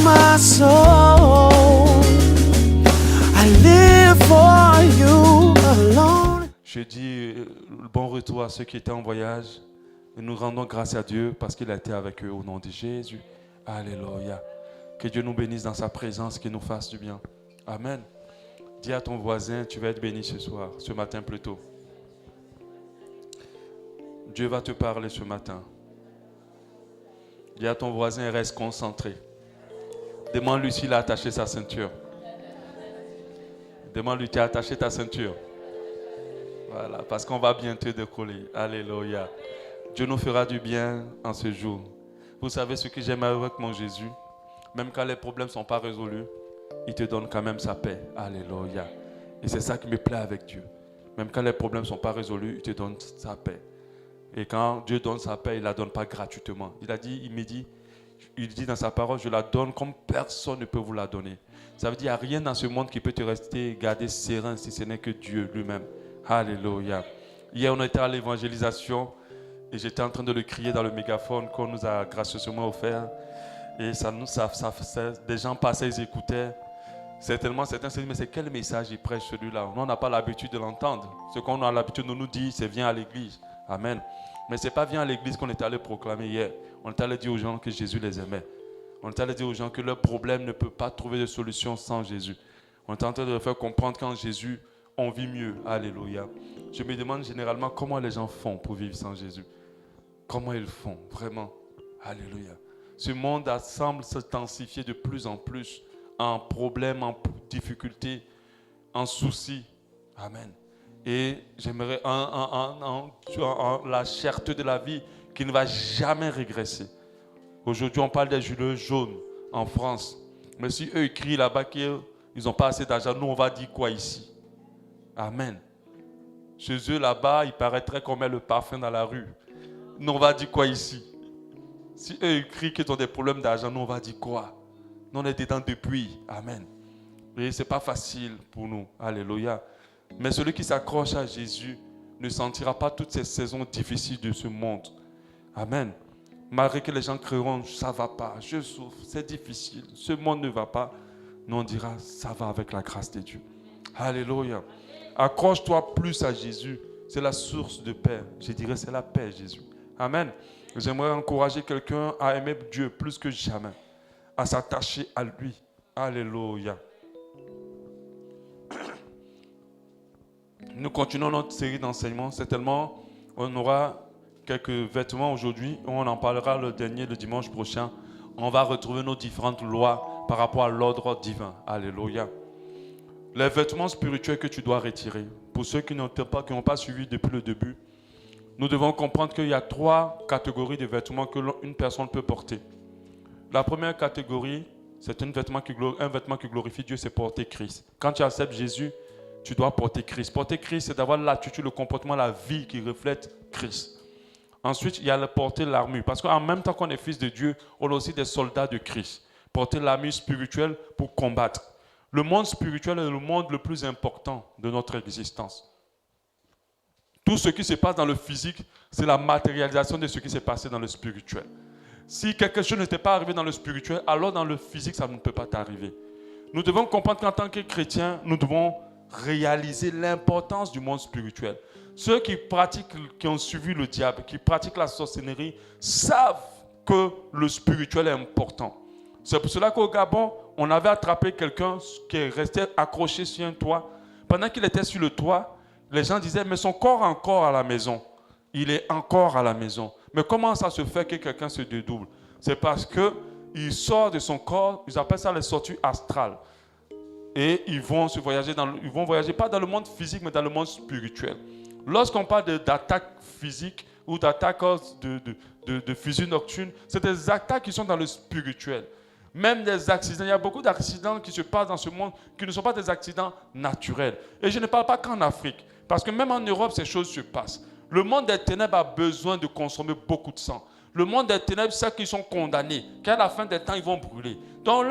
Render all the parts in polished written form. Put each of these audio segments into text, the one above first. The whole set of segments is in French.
my soul. I live for you alone. Je dis bon retour à ceux qui étaient en voyage. Et nous rendons grâce à Dieu parce qu'il a été avec eux au nom de Jésus. Alléluia. Que Dieu nous bénisse dans sa présence, qu'il nous fasse du bien. Amen. Dis à ton voisin, tu vas être béni ce soir, ce matin plutôt. Dieu va te parler ce matin. Dis à ton voisin, reste concentré. Demande-lui s'il a attaché sa ceinture. Demande-lui, tu as attaché ta ceinture. Voilà, parce qu'on va bientôt décoller. Alléluia. Dieu nous fera du bien en ce jour. Vous savez ce que j'aime avec mon Jésus? Même quand les problèmes ne sont pas résolus, il te donne quand même sa paix. Alléluia. Et c'est ça qui me plaît avec Dieu. Même quand les problèmes ne sont pas résolus, il te donne sa paix. Et quand Dieu donne sa paix, il ne la donne pas gratuitement. Il dit dans sa parole, je la donne comme personne ne peut vous la donner. Ça veut dire qu'il n'y a rien dans ce monde qui peut te rester garder serein si ce n'est que Dieu lui-même. Alléluia. Hier, on était à l'évangélisation et j'étais en train de le crier dans le mégaphone qu'on nous a gracieusement offert. Et des gens passaient, ils écoutaient. Certainement, certains se disent, mais c'est quel message il prêche celui-là? Nous, on n'a pas l'habitude de l'entendre. Ce qu'on a l'habitude de nous dire, c'est viens à l'église. Amen. Mais ce n'est pas viens à l'église qu'on est allé proclamer hier. On est allé dire aux gens que Jésus les aimait. On est allé dire aux gens que leur problème ne peut pas trouver de solution sans Jésus. On est en train de leur faire comprendre qu'en Jésus, on vit mieux. Alléluia. Je me demande généralement comment les gens font pour vivre sans Jésus. Comment ils font, vraiment. Alléluia. Ce monde semble s'intensifier de plus en plus en problèmes, en difficultés, en soucis. Amen. Et j'aimerais la cherté de la vie qui ne va jamais régresser. Aujourd'hui, on parle des gilets jaunes en France. Mais si eux, ils crient là-bas qu'ils n'ont pas assez d'argent, nous, on va dire quoi ici? Amen. Chez eux, là-bas, il paraîtrait qu'on met le parfum dans la rue. Nous, on va dire quoi ici? Si eux, ils crient qu'ils ont des problèmes d'argent, nous, on va dire quoi? Nous, on est dedans depuis. Amen. Et ce n'est pas facile pour nous. Alléluia. Mais celui qui s'accroche à Jésus ne sentira pas toutes ces saisons difficiles de ce monde. Amen. Malgré que les gens crieront, ça ne va pas, je souffre, c'est difficile, ce monde ne va pas. Nous, on dira, ça va avec la grâce de Dieu. Alléluia. Accroche-toi plus à Jésus. C'est la source de paix. Je dirais, c'est la paix, Jésus. Amen. J'aimerais encourager quelqu'un à aimer Dieu plus que jamais, à s'attacher à lui. Alléluia. Nous continuons notre série d'enseignements. Certainement, on aura quelques vêtements aujourd'hui. On en parlera le dimanche prochain. On va retrouver nos différentes lois par rapport à l'ordre divin. Alléluia. Les vêtements spirituels que tu dois retirer. Pour ceux qui n'ont pas suivi depuis le début, nous devons comprendre qu'il y a 3 catégories de vêtements qu'une personne peut porter. La première catégorie, c'est un vêtement qui glorifie Dieu, c'est porter Christ. Quand tu acceptes Jésus, tu dois porter Christ. Porter Christ, c'est d'avoir l'attitude, le comportement, la vie qui reflète Christ. Ensuite, il y a le porter l'armure. Parce qu'en même temps qu'on est fils de Dieu, on est aussi des soldats de Christ. Porter l'armure spirituelle pour combattre. Le monde spirituel est le monde le plus important de notre existence. Tout ce qui se passe dans le physique, c'est la matérialisation de ce qui s'est passé dans le spirituel. Si quelque chose n'était pas arrivé dans le spirituel, alors dans le physique, ça ne peut pas t'arriver. Nous devons comprendre qu'en tant que chrétiens, nous devons réaliser l'importance du monde spirituel. Ceux qui ont suivi le diable, qui pratiquent la sorcellerie, savent que le spirituel est important. C'est pour cela qu'au Gabon, on avait attrapé quelqu'un qui est resté accroché sur un toit. Pendant qu'il était sur le toit, les gens disaient, mais son corps est encore à la maison. Il est encore à la maison. Mais comment ça se fait que quelqu'un se dédouble? C'est parce qu'il sort de son corps, ils appellent ça les sorties astrales. Et ils vont voyager pas dans le monde physique, mais dans le monde spirituel. Lorsqu'on parle d'attaque physique ou d'attaque de fusil nocturne, c'est des attaques qui sont dans le spirituel. Même des accidents, il y a beaucoup d'accidents qui se passent dans ce monde qui ne sont pas des accidents naturels. Et je ne parle pas qu'en Afrique, parce que même en Europe, ces choses se passent. Le monde des ténèbres a besoin de consommer beaucoup de sang. Le monde des ténèbres sait qu'ils sont condamnés, qu'à la fin des temps, ils vont brûler. Donc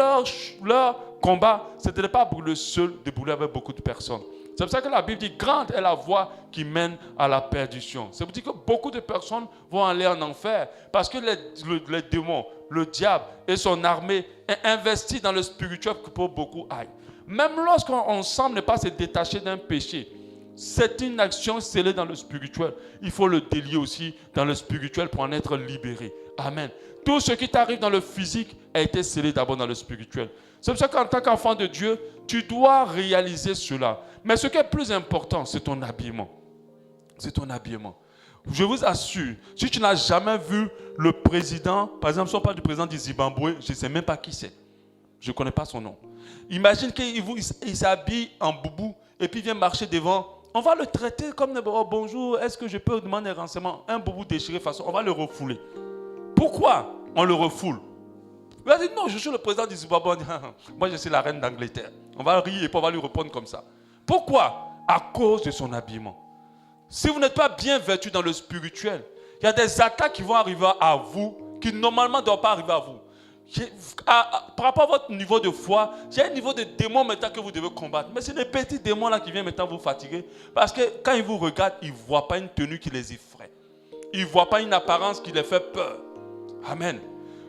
leur combat, ce n'était pas brûler seul, de brûler avec beaucoup de personnes. C'est pour ça que la Bible dit, grande est la voie qui mène à la perdition. C'est pour dire que beaucoup de personnes vont aller en enfer parce que les démons, le diable et son armée est investi dans le spirituel pour beaucoup aillent. Même lorsqu'on semble ne pas se détacher d'un péché, c'est une action scellée dans le spirituel. Il faut le délier aussi dans le spirituel pour en être libéré. Amen. Tout ce qui t'arrive dans le physique a été scellé d'abord dans le spirituel. C'est pour ça qu'en tant qu'enfant de Dieu, tu dois réaliser cela. Mais ce qui est plus important, c'est ton habillement. C'est ton habillement. Je vous assure, si tu n'as jamais vu le président, par exemple, si on parle du président du Zimbabwe, je ne sais même pas qui c'est. Je ne connais pas son nom. Imagine qu'il s'habille en boubou et puis il vient marcher devant. On va le traiter comme oh, bonjour, est-ce que je peux demander un renseignement? Un boubou déchiré façon, on va le refouler. Pourquoi on le refoule? Il va dire non, je suis le président du Zimbabwe. On dit, moi je suis la reine d'Angleterre. On va rire et puis on va lui répondre comme ça. Pourquoi? À cause de son habillement. Si vous n'êtes pas bien vêtu dans le spirituel, il y a des attaques qui vont arriver à vous qui normalement ne doivent pas arriver à vous. Par rapport à votre niveau de foi, il y a un niveau de démon maintenant que vous devez combattre. Mais c'est des petits démons là qui viennent maintenant vous fatiguer. Parce que quand ils vous regardent, ils ne voient pas une tenue qui les effraie. Ils ne voient pas une apparence qui les fait peur. Amen.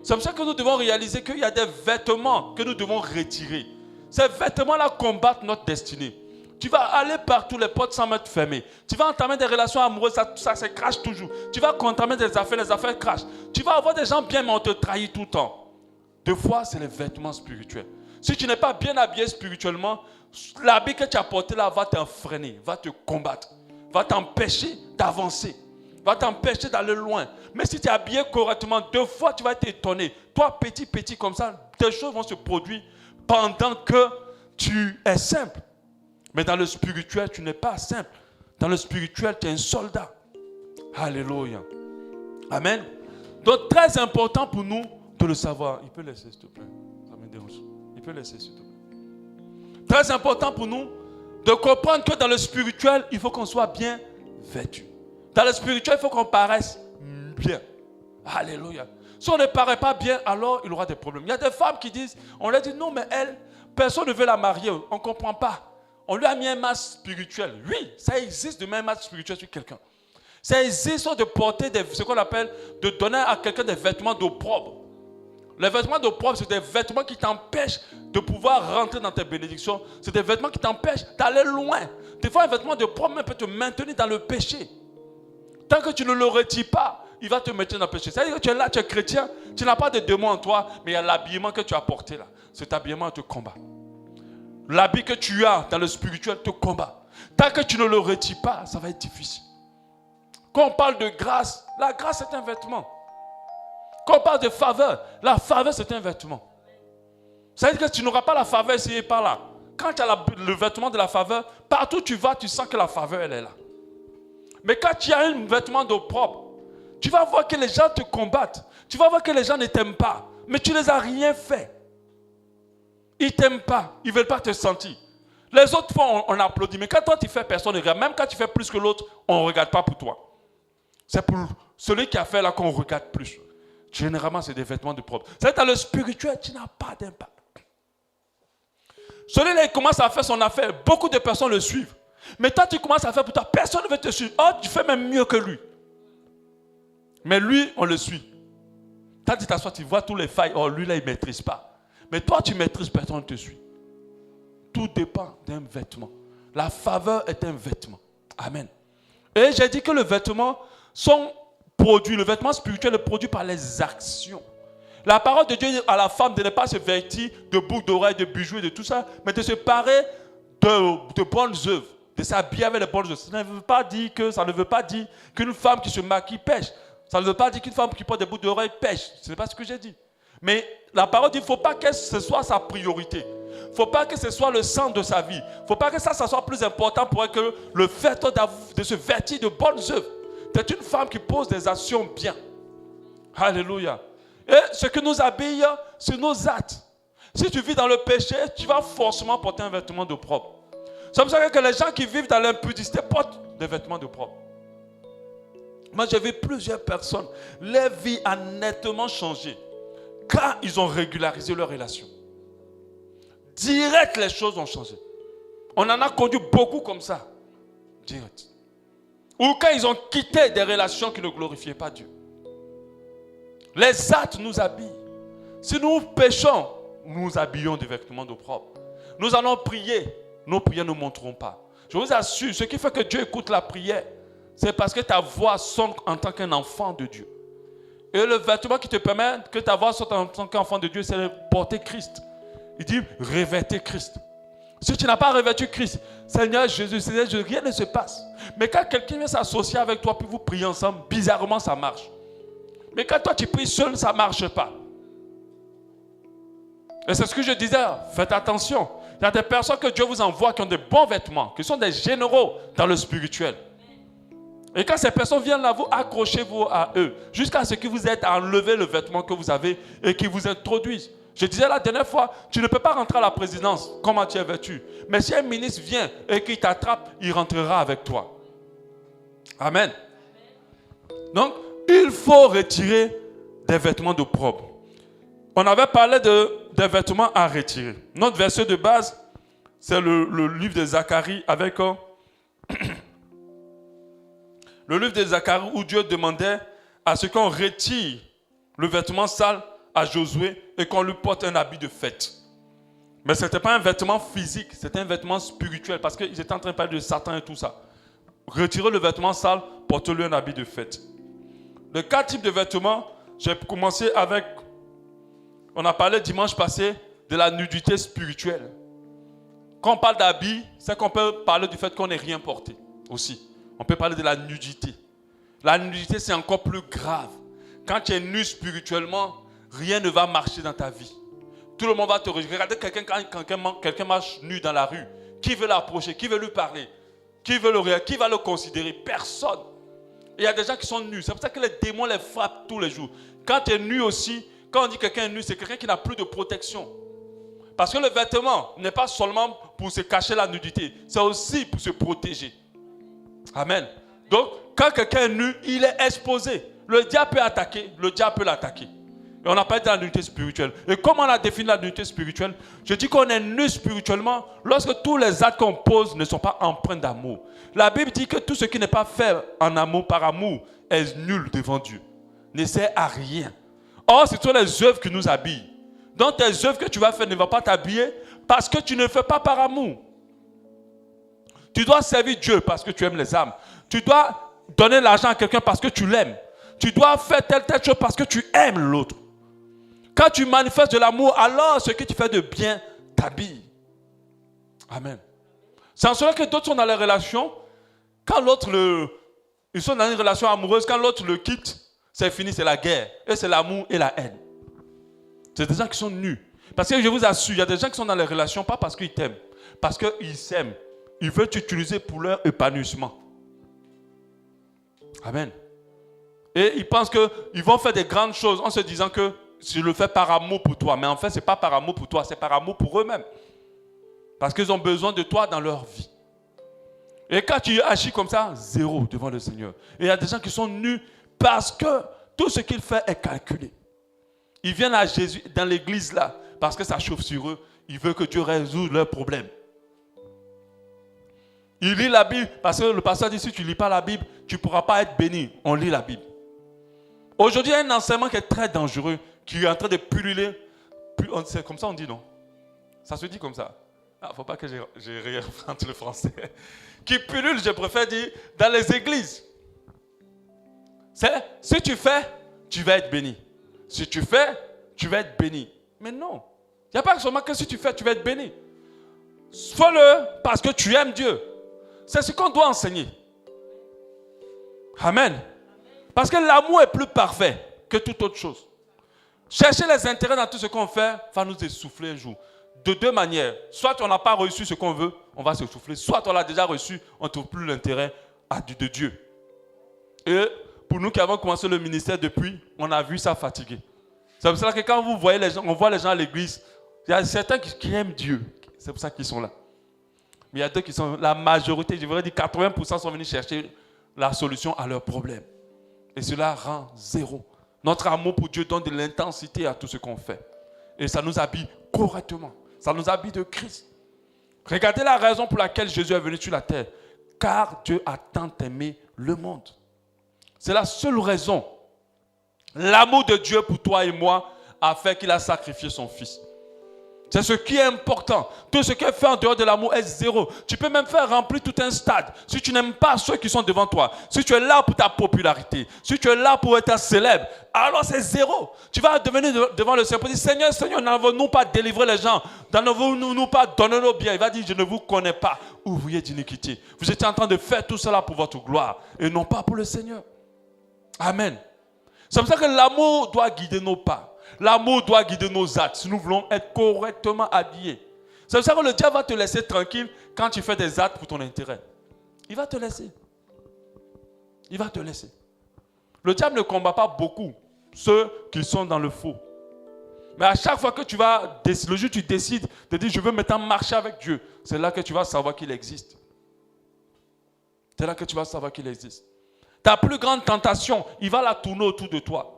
C'est pour ça que nous devons réaliser qu'il y a des vêtements que nous devons retirer. Ces vêtements-là combattent notre destinée. Tu vas aller partout, les portes sans être fermées. Tu vas entamer des relations amoureuses, ça se crache toujours. Tu vas entamer des affaires, les affaires crachent. Tu vas avoir des gens bien, mais on te trahit tout le temps. Deux fois, c'est les vêtements spirituels. Si tu n'es pas bien habillé spirituellement, l'habit que tu as porté là va t'enfreiner, va te combattre, va t'empêcher d'avancer, va t'empêcher d'aller loin. Mais si tu es habillé correctement, deux fois, tu vas t'étonner. Toi, petit comme ça, des choses vont se produire pendant que tu es simple. Mais dans le spirituel, tu n'es pas simple. Dans le spirituel, tu es un soldat. Alléluia. Amen. Donc, très important pour nous de le savoir. Il peut laisser, s'il te plaît. Ça me dérange. Il peut laisser, s'il te plaît. Très important pour nous de comprendre que dans le spirituel, il faut qu'on soit bien vêtu. Dans le spirituel, il faut qu'on paraisse bien. Alléluia. Si on ne paraît pas bien, alors il aura des problèmes. Il y a des femmes qui disent, on leur dit non, mais elle, personne ne veut la marier. On ne comprend pas. On lui a mis un masque spirituel. Oui, ça existe de mettre un masque spirituel sur quelqu'un. Ça existe de porter ce qu'on appelle, de donner à quelqu'un des vêtements d'opprobre. Les vêtements d'opprobre, c'est des vêtements qui t'empêchent de pouvoir rentrer dans tes bénédictions. C'est des vêtements qui t'empêchent d'aller loin. Des fois, un vêtement d'opprobre peut te maintenir dans le péché. Tant que tu ne le retires pas, il va te maintenir dans le péché. C'est-à-dire que tu es là, tu es chrétien, tu n'as pas de démon en toi, mais il y a l'habillement que tu as porté là. Cet habillement te combat. L'habit que tu as dans le spirituel te combat. Tant que tu ne le retires pas, ça va être difficile. Quand on parle de grâce, la grâce c'est un vêtement. Quand on parle de faveur, la faveur c'est un vêtement. Ça veut dire que tu n'auras pas la faveur ici et par là. Quand tu as le vêtement de la faveur, partout où tu vas, tu sens que la faveur elle est là. Mais quand tu as un vêtement d'opprobre, tu vas voir que les gens te combattent. Tu vas voir que les gens ne t'aiment pas. Mais tu ne les as rien fait. Ils ne t'aiment pas. Ils ne veulent pas te sentir. Les autres fois, on applaudit. Mais quand toi, tu fais, personne ne regarde. Même quand tu fais plus que l'autre, on ne regarde pas pour toi. C'est pour celui qui a fait là qu'on regarde plus. Généralement, c'est des vêtements de propre. C'est dans le spirituel, tu n'as pas d'impact. Celui-là, il commence à faire son affaire. Beaucoup de personnes le suivent. Mais toi, tu commences à faire pour toi. Personne ne veut te suivre. Oh, tu fais même mieux que lui. Mais lui, on le suit. Quand tu t'assois, tu vois tous les failles. Oh, lui là, il ne maîtrise pas. Mais toi, tu maîtrises, personne ne te suit. Tout dépend d'un vêtement. La faveur est un vêtement. Amen. Et j'ai dit que le vêtement sont produits, le vêtement spirituel est produit par les actions. La parole de Dieu dit à la femme de ne pas se vêtir de boucles d'oreilles, de bijoux et de tout ça, mais de se parer de bonnes œuvres, de s'habiller avec les bonnes œuvres. Ça ne veut pas dire qu'une femme qui se maquille pêche. Ça ne veut pas dire qu'une femme qui porte des boucles d'oreilles pêche. Ce n'est pas ce que j'ai dit. Mais la parole dit qu'il ne faut pas que ce soit sa priorité. Il ne faut pas que ce soit le centre de sa vie. Il ne faut pas que ça soit plus important pour elle que le fait de se vêtir de bonnes œuvres. C'est une femme qui pose des actions bien. Alléluia. Et ce que nous habille, c'est nos actes. Si tu vis dans le péché, tu vas forcément porter un vêtement de propre. C'est pour ça que les gens qui vivent dans l'impudicité portent des vêtements de propre. Moi, j'ai vu plusieurs personnes. Leur vie a nettement changé quand ils ont régularisé leur relation. Direct, les choses ont changé. On en a connu beaucoup comme ça. Direct. Ou quand ils ont quitté des relations qui ne glorifiaient pas Dieu. Les actes nous habillent. Si nous péchons, nous habillons des vêtements d'opprobre. Nous allons prier, nos prières ne monteront pas. Je vous assure, ce qui fait que Dieu écoute la prière, c'est parce que ta voix sonne en tant qu'un enfant de Dieu. Et le vêtement qui te permet que ta voix sonne en tant qu'enfant de Dieu, c'est de porter Christ. Il dit, revêtez Christ. Si tu n'as pas revêtu Christ, Seigneur Jésus, rien ne se passe. Mais quand quelqu'un vient s'associer avec toi, puis vous priez ensemble, bizarrement ça marche. Mais quand toi tu pries seul, ça ne marche pas. Et c'est ce que je disais, faites attention. Il y a des personnes que Dieu vous envoie qui ont de bons vêtements, qui sont des généraux dans le spirituel. Et quand ces personnes viennent là, vous accrochez-vous à eux, jusqu'à ce que vous êtes à enlever le vêtement que vous avez et qu'ils vous introduisent. Je disais la dernière fois, tu ne peux pas rentrer à la présidence comment tu es vêtu. Mais si un ministre vient et qu'il t'attrape, il rentrera avec toi. Amen. Donc, il faut retirer des vêtements d'opprobre. On avait parlé des vêtements à retirer. Notre verset de base, c'est le livre de Zacharie avec le livre de Zacharie où Dieu demandait à ce qu'on retire le vêtement sale à Josué et qu'on lui porte un habit de fête. Mais ce n'était pas un vêtement physique, c'était un vêtement spirituel parce qu'ils étaient en train de parler de Satan et tout ça. Retirez le vêtement sale, portez-lui un habit de fête. Les 4 types de vêtements, j'ai commencé avec, on a parlé dimanche passé de la nudité spirituelle. Quand on parle d'habit, c'est qu'on peut parler du fait qu'on n'ait rien porté aussi. On peut parler de la nudité. La nudité, c'est encore plus grave. Quand tu es nu spirituellement, rien ne va marcher dans ta vie. Tout le monde va te rejeter. Regardez quand quelqu'un marche nu dans la rue. Qui veut l'approcher? Qui veut lui parler? Qui veut le regarder? Qui va le considérer? Personne. Et il y a des gens qui sont nus. C'est pour ça que les démons les frappent tous les jours. Quand tu es nu aussi, quand on dit quelqu'un est nu, c'est quelqu'un qui n'a plus de protection. Parce que le vêtement n'est pas seulement pour se cacher la nudité, c'est aussi pour se protéger. Amen. Donc, quand quelqu'un est nu, il est exposé. Le diable peut attaquer, le diable peut l'attaquer. Et on a parlé de la nudité spirituelle. Et comment on a défini la nudité spirituelle? Je dis qu'on est nu spirituellement lorsque tous les actes qu'on pose ne sont pas empreints d'amour. La Bible dit que tout ce qui n'est pas fait en amour, par amour, est nul devant Dieu. Ne sert à rien. Or, ce sont les œuvres qui nous habillent. Donc, tes œuvres que tu vas faire ne vont pas t'habiller parce que tu ne fais pas par amour. Tu dois servir Dieu parce que tu aimes les âmes. Tu dois donner l'argent à quelqu'un parce que tu l'aimes. Tu dois faire telle chose parce que tu aimes l'autre. Quand tu manifestes de l'amour, alors ce que tu fais de bien t'habille. Amen. C'est en cela que d'autres sont dans les relations. Quand l'autre, ils sont dans une relation amoureuse, quand l'autre le quitte, c'est fini, c'est la guerre. Et c'est l'amour et la haine. C'est des gens qui sont nus. Parce que je vous assure, il y a des gens qui sont dans les relations, pas parce qu'ils t'aiment, parce qu'ils s'aiment. Ils veulent t'utiliser pour leur épanouissement. Amen. Et ils pensent qu'ils vont faire des grandes choses en se disant que je le fais par amour pour toi. Mais en fait, ce n'est pas par amour pour toi, c'est par amour pour eux-mêmes. Parce qu'ils ont besoin de toi dans leur vie. Et quand tu agis comme ça, zéro devant le Seigneur. Et il y a des gens qui sont nus parce que tout ce qu'il fait est calculé. Ils viennent à Jésus dans l'église là parce que ça chauffe sur eux. Ils veulent que Dieu résout leurs problèmes. Ils lisent la Bible parce que le pasteur dit si tu ne lis pas la Bible, tu ne pourras pas être béni. On lit la Bible. Aujourd'hui, il y a un enseignement qui est très dangereux, qui est en train de pulluler. C'est comme ça on dit, non? Ça se dit comme ça. Il ne faut pas que je réinvente le français. Qui pullule, je préfère dire, dans les églises. C'est, si tu fais, tu vas être béni. Si tu fais, tu vas être béni. Mais non. Il n'y a pas seulement que si tu fais, tu vas être béni. Fais-le parce que tu aimes Dieu. C'est ce qu'on doit enseigner. Amen. Parce que l'amour est plus parfait que toute autre chose. Chercher les intérêts dans tout ce qu'on fait va nous essouffler un jour. De deux manières. Soit on n'a pas reçu ce qu'on veut, on va s'essouffler. Soit on l'a déjà reçu, on ne trouve plus l'intérêt de Dieu. Et pour nous qui avons commencé le ministère depuis, on a vu ça fatiguer. C'est pour ça que quand vous voyez les gens, on voit les gens à l'église, il y a certains qui aiment Dieu. C'est pour ça qu'ils sont là. Mais il y a d'autres qui sont, la majorité, je voudrais dire 80% sont venus chercher la solution à leurs problèmes. Et cela rend zéro. Notre amour pour Dieu donne de l'intensité à tout ce qu'on fait. Et ça nous habille correctement. Ça nous habille de Christ. Regardez la raison pour laquelle Jésus est venu sur la terre. Car Dieu a tant aimé le monde. C'est la seule raison. L'amour de Dieu pour toi et moi a fait qu'il a sacrifié son fils. C'est ce qui est important. Tout ce qui est fait en dehors de l'amour est zéro. Tu peux même faire remplir tout un stade. Si tu n'aimes pas ceux qui sont devant toi, si tu es là pour ta popularité, si tu es là pour être célèbre, alors c'est zéro. Tu vas devenir devant le Seigneur pour dire, Seigneur, Seigneur, n'avons-nous pas délivré les gens? N'avons-nous pas donné nos biens? Il va dire, je ne vous connais pas, ouvrier d'iniquité. Vous étiez en train de faire tout cela pour votre gloire et non pas pour le Seigneur. Amen. C'est pour ça que l'amour doit guider nos pas. L'amour doit guider nos actes si nous voulons être correctement habillés. C'est pour ça que le diable va te laisser tranquille quand tu fais des actes pour ton intérêt. Il va te laisser. Il va te laisser. Le diable ne combat pas beaucoup ceux qui sont dans le faux. Mais à chaque fois que tu vas, le jour où tu décides de dire je veux maintenant marcher avec Dieu, c'est là que tu vas savoir qu'il existe. C'est là que tu vas savoir qu'il existe. Ta plus grande tentation, il va la tourner autour de toi.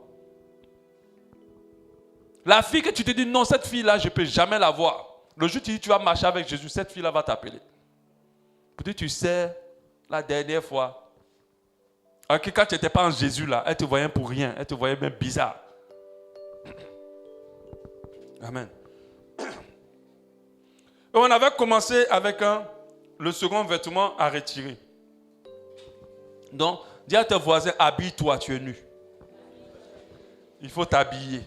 La fille que tu te dis, non, cette fille-là, je ne peux jamais la voir. Le jour où tu dis, tu vas marcher avec Jésus, cette fille-là va t'appeler. Peut-être tu sais, la dernière fois, quand tu n'étais pas en Jésus, là, elle te voyait pour rien. Elle te voyait même bizarre. Amen. Et on avait commencé avec le second vêtement à retirer. Donc, dis à tes voisins, habille-toi, tu es nu. Il faut t'habiller.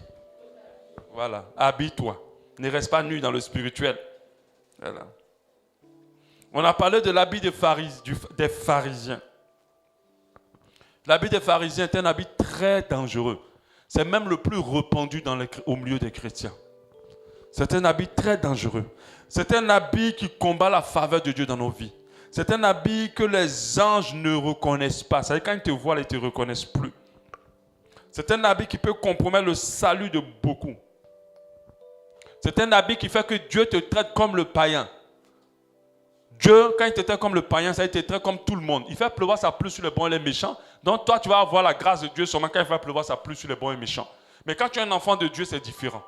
Voilà, habille-toi. Ne reste pas nu dans le spirituel. Voilà. On a parlé de l'habit des pharisiens. L'habit des pharisiens est un habit très dangereux. C'est même le plus répandu au milieu des chrétiens. C'est un habit très dangereux. C'est un habit qui combat la faveur de Dieu dans nos vies. C'est un habit que les anges ne reconnaissent pas. C'est-à-dire quand ils te voient, ils ne te reconnaissent plus. C'est un habit qui peut compromettre le salut de beaucoup. C'est un habit qui fait que Dieu te traite comme le païen. Dieu, quand il te traite comme le païen, ça il te traite comme tout le monde. Il fait pleuvoir sa pluie sur les bons et les méchants. Donc toi, tu vas avoir la grâce de Dieu seulement quand il fait pleuvoir sa pluie sur les bons et les méchants. Mais quand tu es un enfant de Dieu, c'est différent.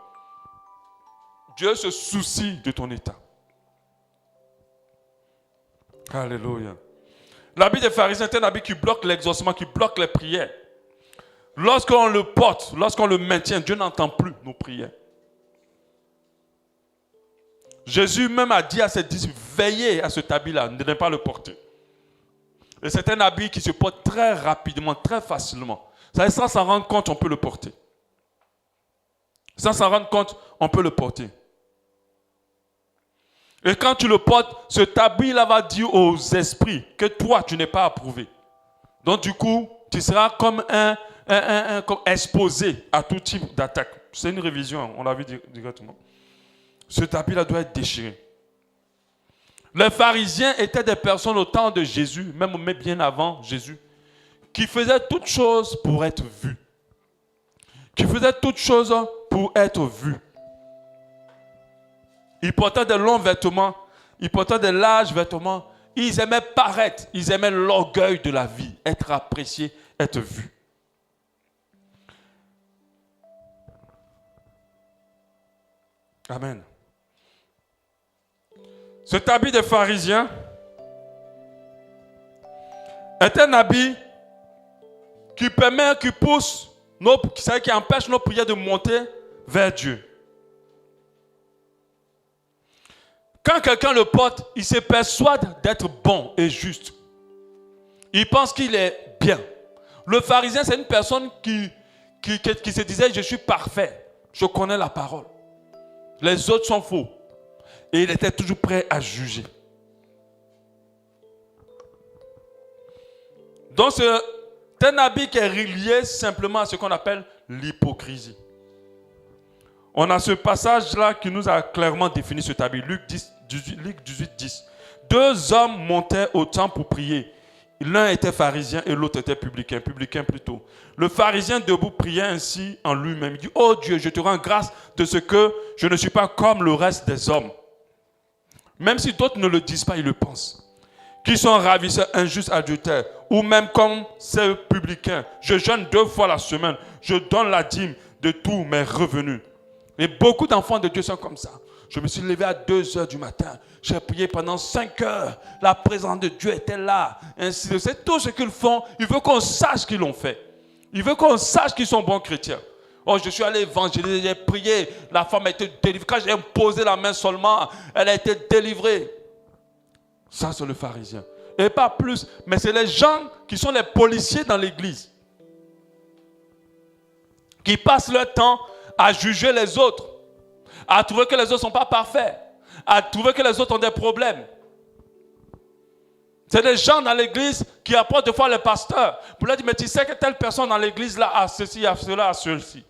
Dieu se soucie de ton état. Alléluia. L'habit des pharisiens est un habit qui bloque l'exaucement, qui bloque les prières. Lorsqu'on le porte, lorsqu'on le maintient, Dieu n'entend plus nos prières. Jésus même a dit à ses disciples, veillez à cet habit-là, ne pas le porter. Et c'est un habit qui se porte très rapidement, très facilement. Sans s'en rendre compte, on peut le porter. Sans s'en rendre compte, on peut le porter. Et quand tu le portes, cet habit-là va dire aux esprits que toi, tu n'es pas approuvé. Donc du coup, tu seras comme comme exposé à tout type d'attaque. C'est une révision, on l'a vu directement. Ce habit-là doit être déchiré. Les pharisiens étaient des personnes au temps de Jésus, même bien avant Jésus, qui faisaient toutes choses pour être vus. Qui faisaient toutes choses pour être vus. Ils portaient de longs vêtements, ils portaient de larges vêtements. Ils aimaient paraître, ils aimaient l'orgueil de la vie, être appréciés, être vus. Amen. Cet habit des pharisiens est un habit qui permet, qui pousse, qui empêche nos prières de monter vers Dieu. Quand quelqu'un le porte, il se persuade d'être bon et juste. Il pense qu'il est bien. Le pharisien, c'est une personne qui se disait, je suis parfait, je connais la parole. Les autres sont faux. Et il était toujours prêt à juger. Donc c'est un habit qui est relié simplement à ce qu'on appelle l'hypocrisie. On a ce passage-là qui nous a clairement défini cet habit. Luc 18, 10. Deux hommes montaient au temple pour prier. L'un était pharisien et l'autre était publicain plutôt. Le pharisien debout priait ainsi en lui-même. Il dit, oh Dieu, je te rends grâce de ce que je ne suis pas comme le reste des hommes. Même si d'autres ne le disent pas, ils le pensent. Qui sont ravisseurs, injustes, adultères, ou même comme ces publicains. Je jeûne 2 fois la semaine. Je donne la dîme de tous mes revenus. Et beaucoup d'enfants de Dieu sont comme ça. Je me suis levé à 2 heures du matin. J'ai prié pendant 5 heures. La présence de Dieu était là. Ainsi de suite. C'est tout ce qu'ils font. Il veut qu'on sache qu'ils l'ont fait. Il veut qu'on sache qu'ils sont bons chrétiens. Oh, je suis allé évangéliser, j'ai prié. La femme a été délivrée. Quand j'ai imposé la main seulement, elle a été délivrée. Ça, c'est le pharisien. Et pas plus. Mais c'est les gens qui sont les policiers dans l'église. Qui passent leur temps à juger les autres. À trouver que les autres ne sont pas parfaits. À trouver que les autres ont des problèmes. C'est des gens dans l'église qui apportent des fois les pasteurs pour leur dire, mais tu sais que telle personne dans l'église là a ceci, a cela, a ceci.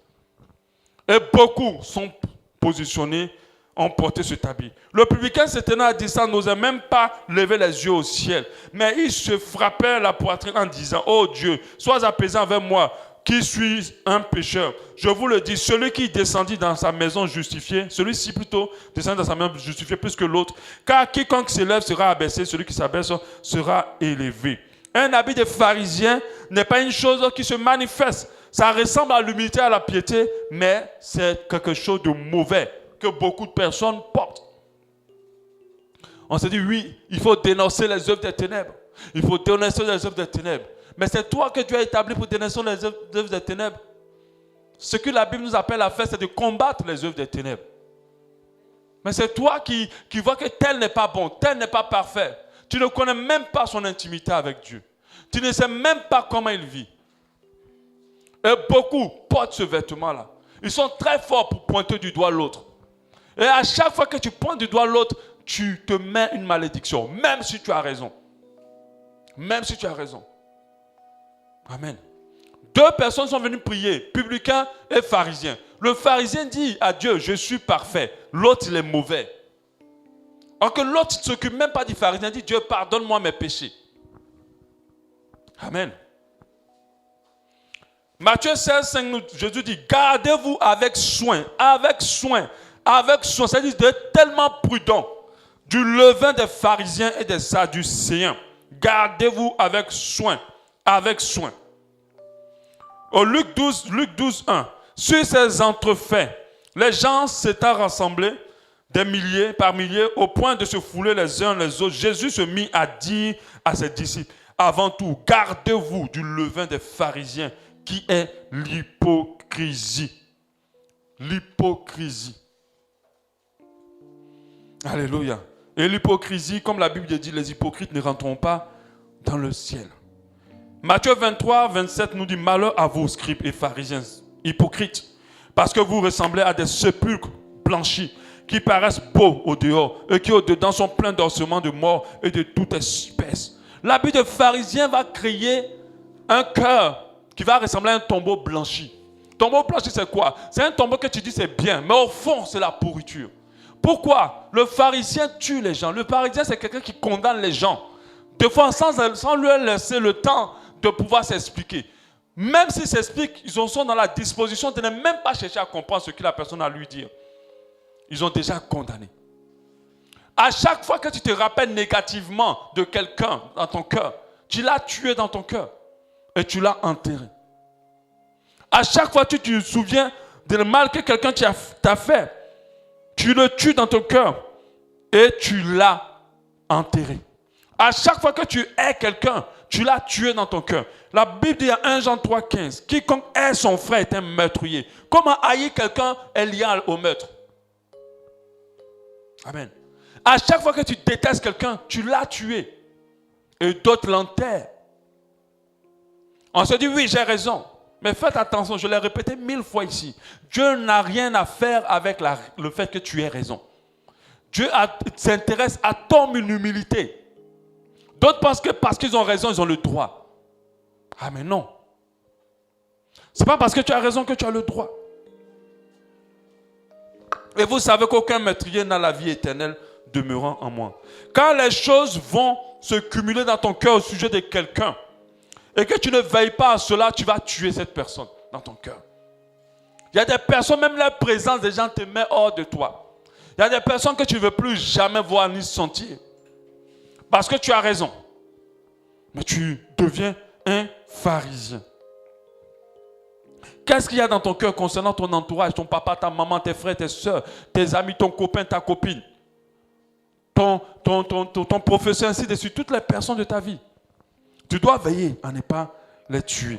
Et beaucoup sont positionnés, ont porté cet habit. Le publicain se tenant à distance n'osait même pas lever les yeux au ciel. Mais il se frappait la poitrine en disant, oh Dieu, sois apaisant avec moi, qui suis un pécheur. Je vous le dis, celui qui descendit dans sa maison justifié, celui-ci plutôt descendit dans sa maison justifié plus que l'autre. Car quiconque s'élève sera abaissé, celui qui s'abaisse sera élevé. Un habit de pharisien n'est pas une chose qui se manifeste. Ça ressemble à l'humilité, à la piété, mais c'est quelque chose de mauvais que beaucoup de personnes portent. On se dit, oui, il faut dénoncer les œuvres des ténèbres. Il faut dénoncer les œuvres des ténèbres. Mais c'est toi que Dieu a établi pour dénoncer les œuvres des ténèbres. Ce que la Bible nous appelle à faire, c'est de combattre les œuvres des ténèbres. Mais c'est toi qui vois que tel n'est pas bon, tel n'est pas parfait. Tu ne connais même pas son intimité avec Dieu. Tu ne sais même pas comment il vit. Et beaucoup portent ce vêtement-là. Ils sont très forts pour pointer du doigt l'autre. Et à chaque fois que tu pointes du doigt l'autre, tu te mets une malédiction, même si tu as raison. Même si tu as raison. Amen. 2 personnes sont venues prier, publicain et pharisien. Le pharisien dit à Dieu, je suis parfait. L'autre, il est mauvais. Alors que l'autre ne s'occupe même pas du pharisien, il dit, Dieu, pardonne-moi mes péchés. Amen. Matthieu 16, 5, Jésus dit, gardez-vous avec soin, avec soin, avec soin. C'est-à-dire d'être tellement prudent du levain des pharisiens et des sadducéens. Gardez-vous avec soin. Avec soin. Au Luc 12, 1. Sur ces entrefaits, les gens s'étant rassemblés des milliers par milliers au point de se fouler les uns les autres. Jésus se mit à dire à ses disciples, avant tout, gardez-vous du levain des pharisiens qui est l'hypocrisie. L'hypocrisie. Alléluia. Et l'hypocrisie, comme la Bible dit, les hypocrites ne rentreront pas dans le ciel. Matthieu 23, 27 nous dit, malheur à vous, scribes et pharisiens, hypocrites, parce que vous ressemblez à des sépulcres blanchis, qui paraissent beaux au dehors, et qui au dedans sont pleins d'ossements de mort et de toute espèce. L'habit de pharisien va créer un cœur qui va ressembler à un tombeau blanchi. Tombeau blanchi, c'est quoi? C'est un tombeau que tu dis c'est bien, mais au fond, c'est la pourriture. Pourquoi? Le pharisien tue les gens. Le pharisien, c'est quelqu'un qui condamne les gens. Des fois, sans lui laisser le temps de pouvoir s'expliquer. Même s'ils s'expliquent, ils sont dans la disposition de ne même pas chercher à comprendre ce que la personne a à lui dire. Ils ont déjà condamné. À chaque fois que tu te rappelles négativement de quelqu'un dans ton cœur, tu l'as tué dans ton cœur et tu l'as enterré. À chaque fois que tu te souviens de le mal que quelqu'un t'a fait, tu le tues dans ton cœur et tu l'as enterré. À chaque fois que tu hais quelqu'un, tu l'as tué dans ton cœur. La Bible dit à 1 Jean 3, 15, quiconque hait son frère est un meurtrier. Comment haïr quelqu'un est lié au meurtre? Amen. À chaque fois que tu détestes quelqu'un, tu l'as tué. Et d'autres l'enterrent. On se dit, oui, j'ai raison. Mais faites attention, je l'ai répété 1000 fois ici. Dieu n'a rien à faire avec le fait que tu aies raison. Dieu s'intéresse à ton humilité. D'autres pensent que parce qu'ils ont raison, ils ont le droit. Ah mais non. Ce n'est pas parce que tu as raison que tu as le droit. Et vous savez qu'aucun meurtrier n'a la vie éternelle demeurant en moi. Quand les choses vont se cumuler dans ton cœur au sujet de quelqu'un, et que tu ne veilles pas à cela, tu vas tuer cette personne dans ton cœur. Il y a des personnes, même la présence des gens te met hors de toi. Il y a des personnes que tu ne veux plus jamais voir ni sentir. Parce que tu as raison. Mais tu deviens un pharisien. Qu'est-ce qu'il y a dans ton cœur concernant ton entourage, ton papa, ta maman, tes frères, tes soeurs, tes amis, ton copain, ta copine, ton professeur, ainsi de suite, toutes les personnes de ta vie. Tu dois veiller à ne pas les tuer.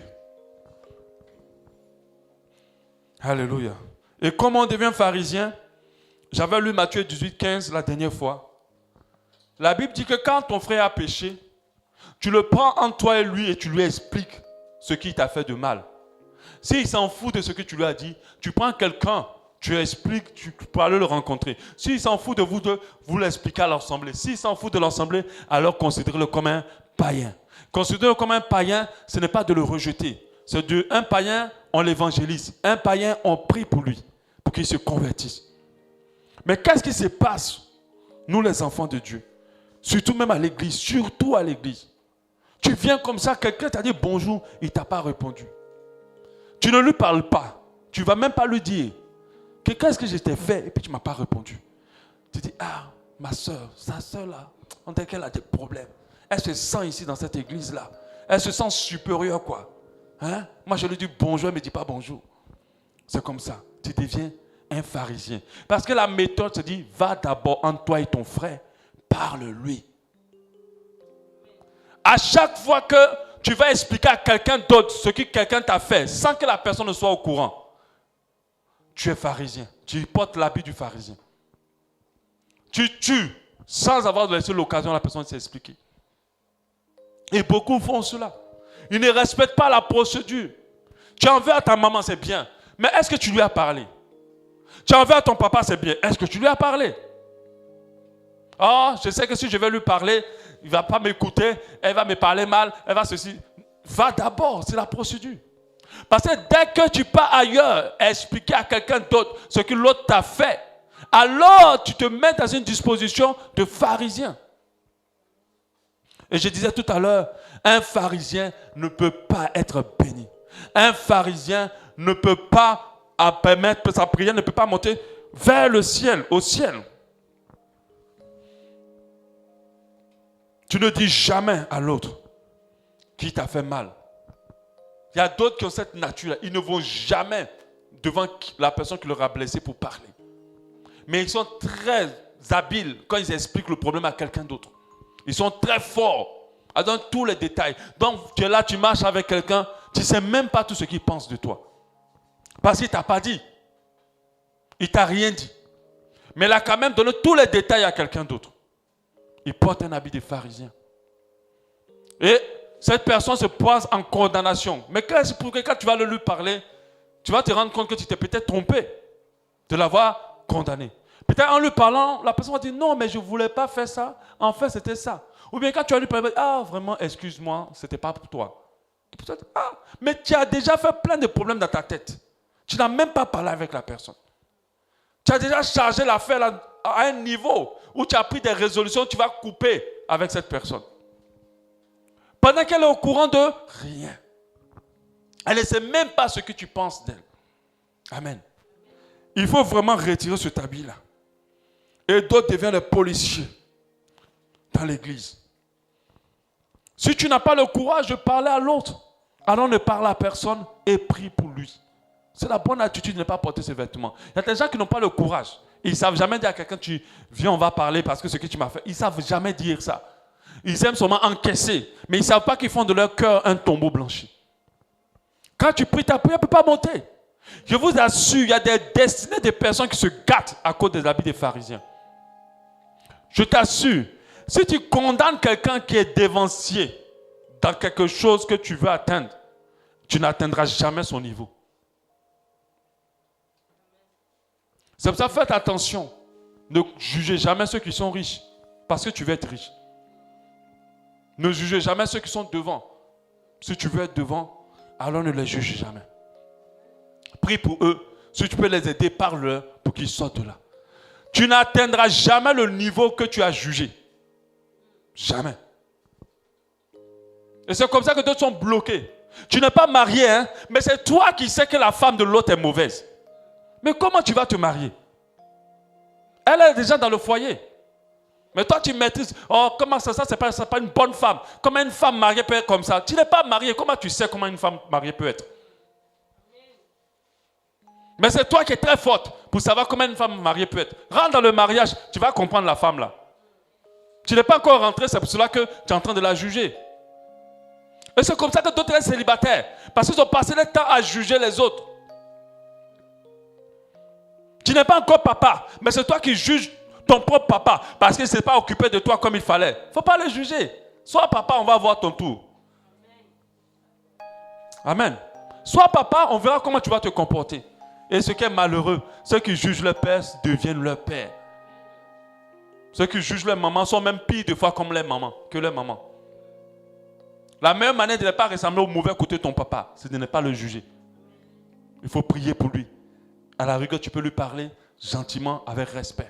Alléluia. Et comment on devient pharisien? J'avais lu Matthieu 18, 15 la dernière fois. La Bible dit que quand ton frère a péché, tu le prends entre toi et lui et tu lui expliques ce qui t'a fait de mal. S'il s'en fout de ce que tu lui as dit, tu prends quelqu'un, tu expliques, tu peux aller le rencontrer. S'il s'en fout de vous deux, vous l'expliquez à l'assemblée. S'il s'en fout de l'assemblée, alors considérez-le comme un païen. Considérez-le comme un païen, ce n'est pas de le rejeter. C'est un païen, on l'évangélise. Un païen, on prie pour lui, pour qu'il se convertisse. Mais qu'est-ce qui se passe, nous les enfants de Dieu? Surtout même à l'église, surtout à l'église. Tu viens comme ça, quelqu'un t'a dit bonjour, il ne t'a pas répondu. Tu ne lui parles pas. Tu ne vas même pas lui dire qu'est-ce que je t'ai fait et puis tu ne m'as pas répondu. Tu dis, ah, ma soeur, sa soeur là, on dirait qu'elle a des problèmes. Elle se sent ici dans cette église-là. Elle se sent supérieure quoi. Hein? Moi je lui dis bonjour, elle ne me dit pas bonjour. C'est comme ça. Tu deviens un pharisien. Parce que la méthode se dit, va d'abord entre toi et ton frère, parle-lui. À chaque fois que tu vas expliquer à quelqu'un d'autre ce que quelqu'un t'a fait, sans que la personne ne soit au courant, tu es pharisien. Tu portes l'habit du pharisien. Tu tues sans avoir laissé l'occasion à la personne de s'expliquer. Et beaucoup font cela. Ils ne respectent pas la procédure. Tu en veux à ta maman, c'est bien. Mais est-ce que tu lui as parlé? Tu en veux à ton papa, c'est bien. Est-ce que tu lui as parlé? Oh, je sais que si je vais lui parler, il ne va pas m'écouter, elle va me parler mal, elle va ceci. Va d'abord, c'est la procédure. Parce que dès que tu pars ailleurs, expliquer à quelqu'un d'autre ce que l'autre t'a fait, alors tu te mets dans une disposition de pharisien. Et je disais tout à l'heure, un pharisien ne peut pas être béni. Un pharisien ne peut pas permettre, sa prière ne peut pas monter vers le ciel, au ciel. Tu ne dis jamais à l'autre qui t'a fait mal. Il y a d'autres qui ont cette nature-là. Ils ne vont jamais devant la personne qui leur a blessé pour parler. Mais ils sont très habiles quand ils expliquent le problème à quelqu'un d'autre. Ils sont très forts dans tous les détails. Donc tu es là, tu marches avec quelqu'un, tu ne sais même pas tout ce qu'il pense de toi. Parce qu'il ne t'a pas dit. Il ne t'a rien dit. Mais il a quand même donné tous les détails à quelqu'un d'autre. Il porte un habit de pharisien. Et cette personne se pose en condamnation. Mais quand tu vas le lui parler, tu vas te rendre compte que tu t'es peut-être trompé de l'avoir condamné. Peut-être en lui parlant, la personne va dire non, mais je ne voulais pas faire ça. En fait, c'était ça. Ou bien quand tu vas lui parler, ah vraiment, excuse-moi, ce n'était pas pour toi. Ah, mais tu as déjà fait plein de problèmes dans ta tête. Tu n'as même pas parlé avec la personne. Tu as déjà chargé l'affaire à un niveau où tu as pris des résolutions, tu vas couper avec cette personne. Pendant qu'elle est au courant de rien. Elle ne sait même pas ce que tu penses d'elle. Amen. Il faut vraiment retirer cet habit-là. Et d'autres deviennent des policiers dans l'église. Si tu n'as pas le courage de parler à l'autre, alors ne parle à personne et prie pour lui. C'est la bonne attitude de ne pas porter ses vêtements. Il y a des gens qui n'ont pas le courage. Ils ne savent jamais dire à quelqu'un, viens, on va parler parce que ce que tu m'as fait. Ils ne savent jamais dire ça. Ils aiment seulement encaisser. Mais ils ne savent pas qu'ils font de leur cœur un tombeau blanchi. Quand tu pries, ta prière ne peut pas monter. Je vous assure, il y a des destinées de personnes qui se gâtent à cause des habits des pharisiens. Je t'assure, si tu condamnes quelqu'un qui est dévancier dans quelque chose que tu veux atteindre, tu n'atteindras jamais son niveau. C'est pour ça, faites attention. Ne jugez jamais ceux qui sont riches, parce que tu veux être riche. Ne jugez jamais ceux qui sont devant. Si tu veux être devant, alors ne les juge jamais. Prie pour eux. Si tu peux les aider, parle-leur pour qu'ils sortent de là. Tu n'atteindras jamais le niveau que tu as jugé. Jamais. Et c'est comme ça que d'autres sont bloqués. Tu n'es pas marié, hein, mais c'est toi qui sais que la femme de l'autre est mauvaise. Mais comment tu vas te marier? Elle est déjà dans le foyer. Mais toi, tu maîtrises. Oh, comment ça, c'est pas une bonne femme. Comment une femme mariée peut être comme ça? Tu n'es pas marié. Comment tu sais comment une femme mariée peut être? Mais c'est toi qui es très forte pour savoir comment une femme mariée peut être. Rentre dans le mariage, tu vas comprendre la femme là. Tu n'es pas encore rentré, c'est pour cela que tu es en train de la juger. Et c'est comme ça que d'autres restent célibataires. Parce qu'ils ont passé le temps à juger les autres. Tu n'es pas encore papa, mais c'est toi qui juges ton propre papa parce qu'il ne s'est pas occupé de toi comme il fallait. Il ne faut pas le juger. Sois papa, on va voir ton tour. Amen. Sois papa, on verra comment tu vas te comporter. Et ce qui est malheureux, ceux qui jugent leur père deviennent leur père. Ceux qui jugent leur maman sont même pires des fois comme les mamans, que leur maman. La meilleure manière de ne pas ressembler au mauvais côté de ton papa, c'est de ne pas le juger. Il faut prier pour lui. À la rigueur, tu peux lui parler gentiment, avec respect.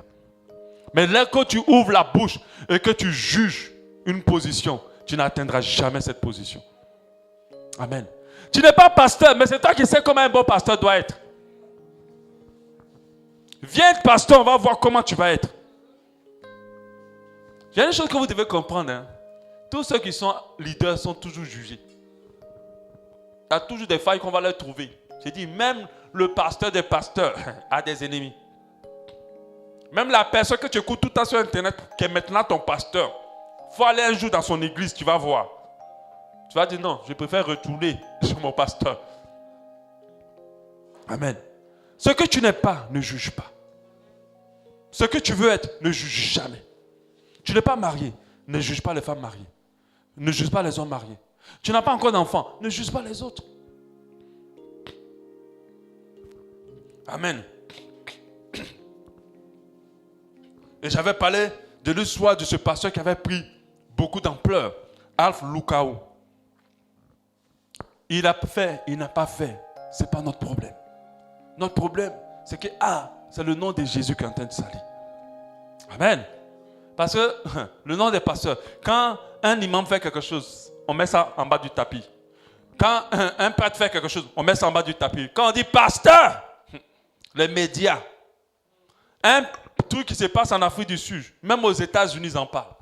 Mais là que tu ouvres la bouche et que tu juges une position, tu n'atteindras jamais cette position. Amen. Tu n'es pas pasteur, mais c'est toi qui sais comment un bon pasteur doit être. Viens être pasteur, on va voir comment tu vas être. Il y a une chose que vous devez comprendre. Hein. Tous ceux qui sont leaders sont toujours jugés. Il y a toujours des failles qu'on va leur trouver. J'ai dit, même le pasteur des pasteurs a des ennemis. Même la personne que tu écoutes tout le temps sur Internet, qui est maintenant ton pasteur, il faut aller un jour dans son église, tu vas voir. Tu vas dire, non, je préfère retourner sur mon pasteur. Amen. Ce que tu n'es pas, ne juge pas. Ce que tu veux être, ne juge jamais. Tu n'es pas marié, ne juge pas les femmes mariées. Ne juge pas les hommes mariés. Tu n'as pas encore d'enfants, ne juge pas les autres. Amen. Et j'avais parlé de l'histoire de ce pasteur qui avait pris beaucoup d'ampleur, Alf Lukao. Il a fait, il n'a pas fait. Ce n'est pas notre problème. Notre problème, c'est que c'est le nom de Jésus qui est en train de salir. Amen. Parce que le nom des pasteurs, quand un imam fait quelque chose, on met ça en bas du tapis. Quand un prêtre fait quelque chose, on met ça en bas du tapis. Quand on dit pasteur, les médias, un truc qui se passe en Afrique du Sud, même aux États-Unis, ils en parlent.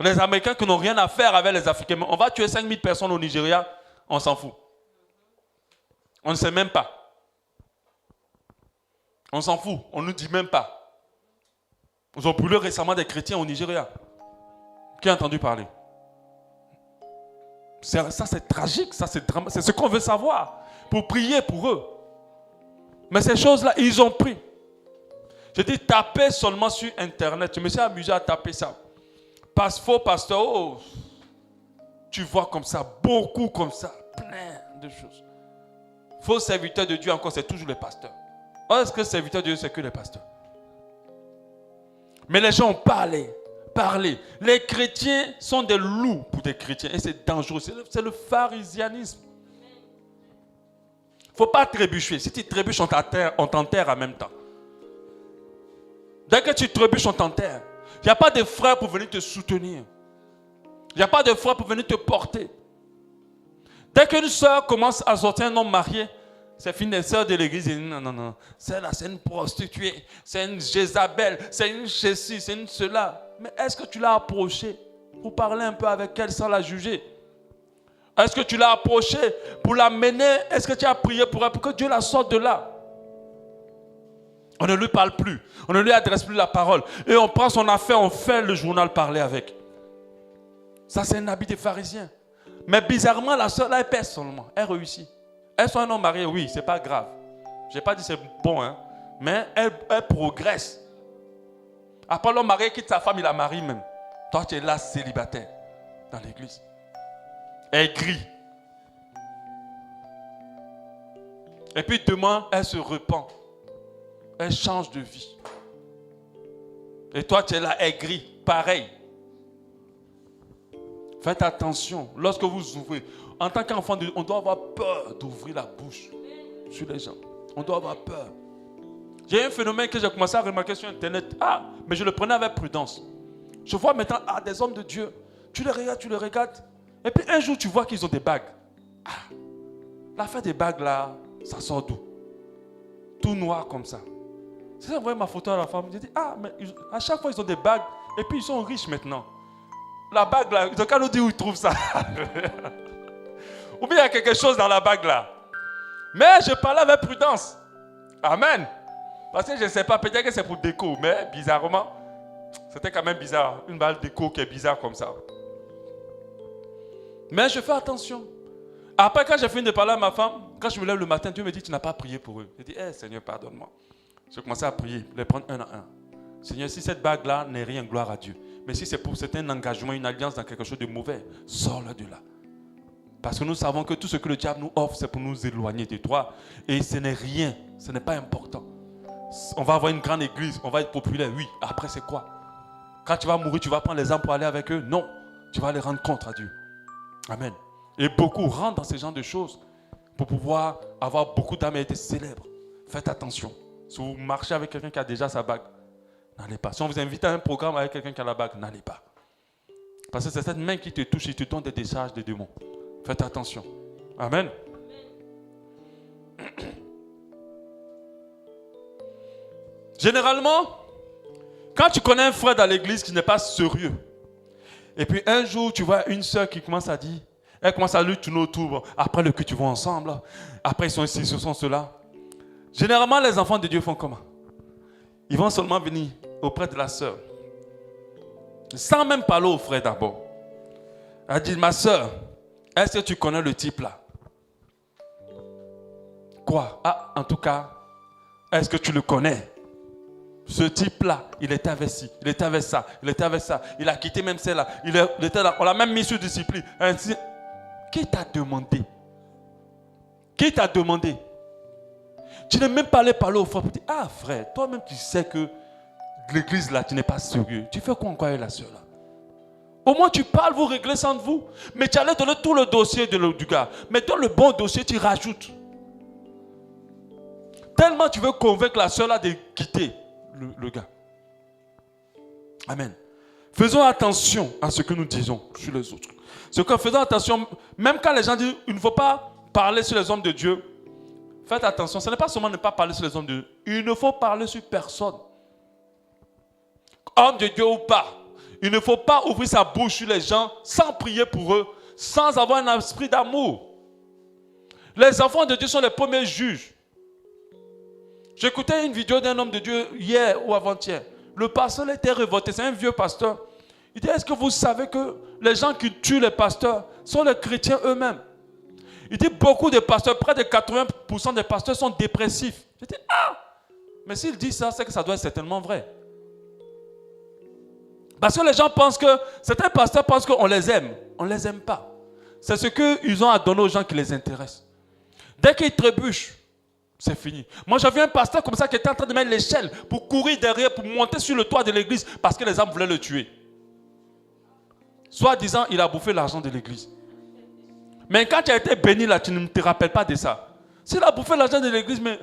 Les Américains qui n'ont rien à faire avec les Africains, on va tuer 5000 personnes au Nigeria, on s'en fout. On ne sait même pas. On s'en fout, on ne nous dit même pas. Ils ont brûlé récemment des chrétiens au Nigeria. Qui a entendu parler? Ça c'est tragique, ça c'est dramatique. C'est ce qu'on veut savoir, pour prier pour eux. Mais ces choses-là, ils ont pris. J'ai dit, tapez seulement sur Internet. Je me suis amusé à taper ça. Faux pasteur, tu vois comme ça, beaucoup comme ça, plein de choses. Faux serviteur de Dieu encore, c'est toujours les pasteurs. Est-ce que serviteur de Dieu, c'est que les pasteurs? Mais les gens ont parlé. Les chrétiens sont des loups pour des chrétiens. Et c'est dangereux. C'est le pharisianisme. Il ne faut pas trébucher. Si tu trébuches, on t'enterre en même temps. Dès que tu trébuches, on t'enterre. Il n'y a pas de frère pour venir te soutenir. Il n'y a pas de frère pour venir te porter. Dès qu'une soeur commence à sortir un homme marié, c'est fini, les sœurs de l'église, non. Celle-là, c'est une prostituée, c'est une Jézabel, c'est une ceci, c'est une cela. Mais est-ce que tu l'as approchée pour parler un peu avec elle sans la juger? Est-ce que tu l'as approchée pour la mener? Est-ce que tu as prié pour elle pour que Dieu la sorte de là? On ne lui parle plus, on ne lui adresse plus la parole. Et on prend son affaire, on fait le journal parler avec. Ça, c'est un habit des pharisiens. Mais bizarrement, la soeur là, elle pèse seulement, elle réussit. Elle soit un homme marié, oui, c'est pas grave. Je n'ai pas dit c'est bon, hein. Mais elle progresse. Après l'homme marié quitte sa femme, il la marie même. Toi, tu es là célibataire dans l'église. Elle grille. Et puis demain, elle se repent. Elle change de vie. Et toi, tu es là aigri, pareil. Faites attention. Lorsque vous ouvrez, en tant qu'enfant, on doit avoir peur d'ouvrir la bouche sur les gens. On doit avoir peur. J'ai un phénomène que j'ai commencé à remarquer sur Internet. Mais je le prenais avec prudence. Je vois maintenant des hommes de Dieu. Tu les regardes. Et puis un jour, tu vois qu'ils ont des bagues. L'affaire des bagues là, ça sort d'où? Tout noir comme ça. C'est ça, vous voyez ma photo à la femme. J'ai dit, mais à chaque fois, ils ont des bagues. Et puis, ils sont riches maintenant. La bague là, ils ont qu'à nous dire où ils trouvent ça. Ou bien il y a quelque chose dans la bague là. Mais je parlais avec prudence. Amen. Parce que je ne sais pas, peut-être que c'est pour déco, mais bizarrement, c'était quand même bizarre. Une balle déco qui est bizarre comme ça. Mais je fais attention. Après, quand j'ai fini de parler à ma femme, quand je me lève le matin, Dieu me dit, tu n'as pas prié pour eux. Je dis, Seigneur, pardonne-moi. J'ai commencé à prier, les prendre un à un. Seigneur, si cette bague-là n'est rien, gloire à Dieu. Mais si c'est un engagement, une alliance dans quelque chose de mauvais, sors-le de là. Parce que nous savons que tout ce que le diable nous offre, c'est pour nous éloigner de toi. Et ce n'est rien, ce n'est pas important. On va avoir une grande église, on va être populaire, oui. Après, c'est quoi? Quand tu vas mourir, tu vas prendre les âmes pour aller avec eux? Non, tu vas les rendre compte à Dieu. Amen. Et beaucoup rentrent dans ce genre de choses pour pouvoir avoir beaucoup d'âmes et être célèbres. Faites attention. Si vous marchez avec quelqu'un qui a déjà sa bague, n'allez pas. Si on vous invite à un programme avec quelqu'un qui a la bague, n'allez pas. Parce que c'est cette main qui te touche et te donne des décharges de démons. Faites attention. Amen. Généralement, quand tu connais un frère dans l'église qui n'est pas sérieux, et puis un jour tu vois une soeur qui commence à dire, elle commence à lui tourner autour, après le culte, tu vois ensemble, après ils sont ici, ce sont ceux-là. Généralement, les enfants de Dieu font comment? Ils vont seulement venir auprès de la soeur, sans même parler au frère d'abord. Elle dit, ma soeur, est-ce que tu connais le type là? Quoi? Ah, en tout cas, est-ce que tu le connais? Ce type-là, il était avec ci, il était avec ça, il était avec ça, il a quitté même celle-là, il était là, on l'a même mis sur discipline. Ainsi, qui t'a demandé? Qui t'a demandé? Tu n'es même pas allé parler au frère pour dire, ah frère, toi-même tu sais que l'église là, tu n'es pas sérieux. Tu fais quoi encore avec la soeur là? Au moins tu parles, vous réglez ça entre vous. Mais tu allais donner tout le dossier du gars. Mais dans le bon dossier, tu rajoutes. Tellement tu veux convaincre la soeur là de quitter le gars. Amen. Faisons attention à ce que nous disons sur les autres. Faisons attention, même quand les gens disent il ne faut pas parler sur les hommes de Dieu. Faites attention, ce n'est pas seulement ne pas parler sur les hommes de Dieu. Il ne faut parler sur personne. Homme de Dieu ou pas. Il ne faut pas ouvrir sa bouche sur les gens sans prier pour eux, sans avoir un esprit d'amour. Les enfants de Dieu sont les premiers juges. J'écoutais une vidéo d'un homme de Dieu hier ou avant-hier. Le pasteur était révolté, c'est un vieux pasteur. Il dit, est-ce que vous savez que les gens qui tuent les pasteurs sont les chrétiens eux-mêmes? Il dit, beaucoup de pasteurs, près de 80% des pasteurs sont dépressifs. Je dis, ah! Mais s'il dit ça, c'est que ça doit être certainement vrai. Parce que les gens pensent que, certains pasteurs pensent qu'on les aime. On ne les aime pas. C'est ce qu'ils ont à donner aux gens qui les intéressent. Dès qu'ils trébuchent, c'est fini. Moi, j'ai vu un pasteur comme ça qui était en train de mettre l'échelle pour courir derrière, pour monter sur le toit de l'église parce que les hommes voulaient le tuer. Soit disant, il a bouffé l'argent de l'église. Mais quand tu as été béni là, tu ne te rappelles pas de ça. S'il a bouffé l'argent de l'église, mais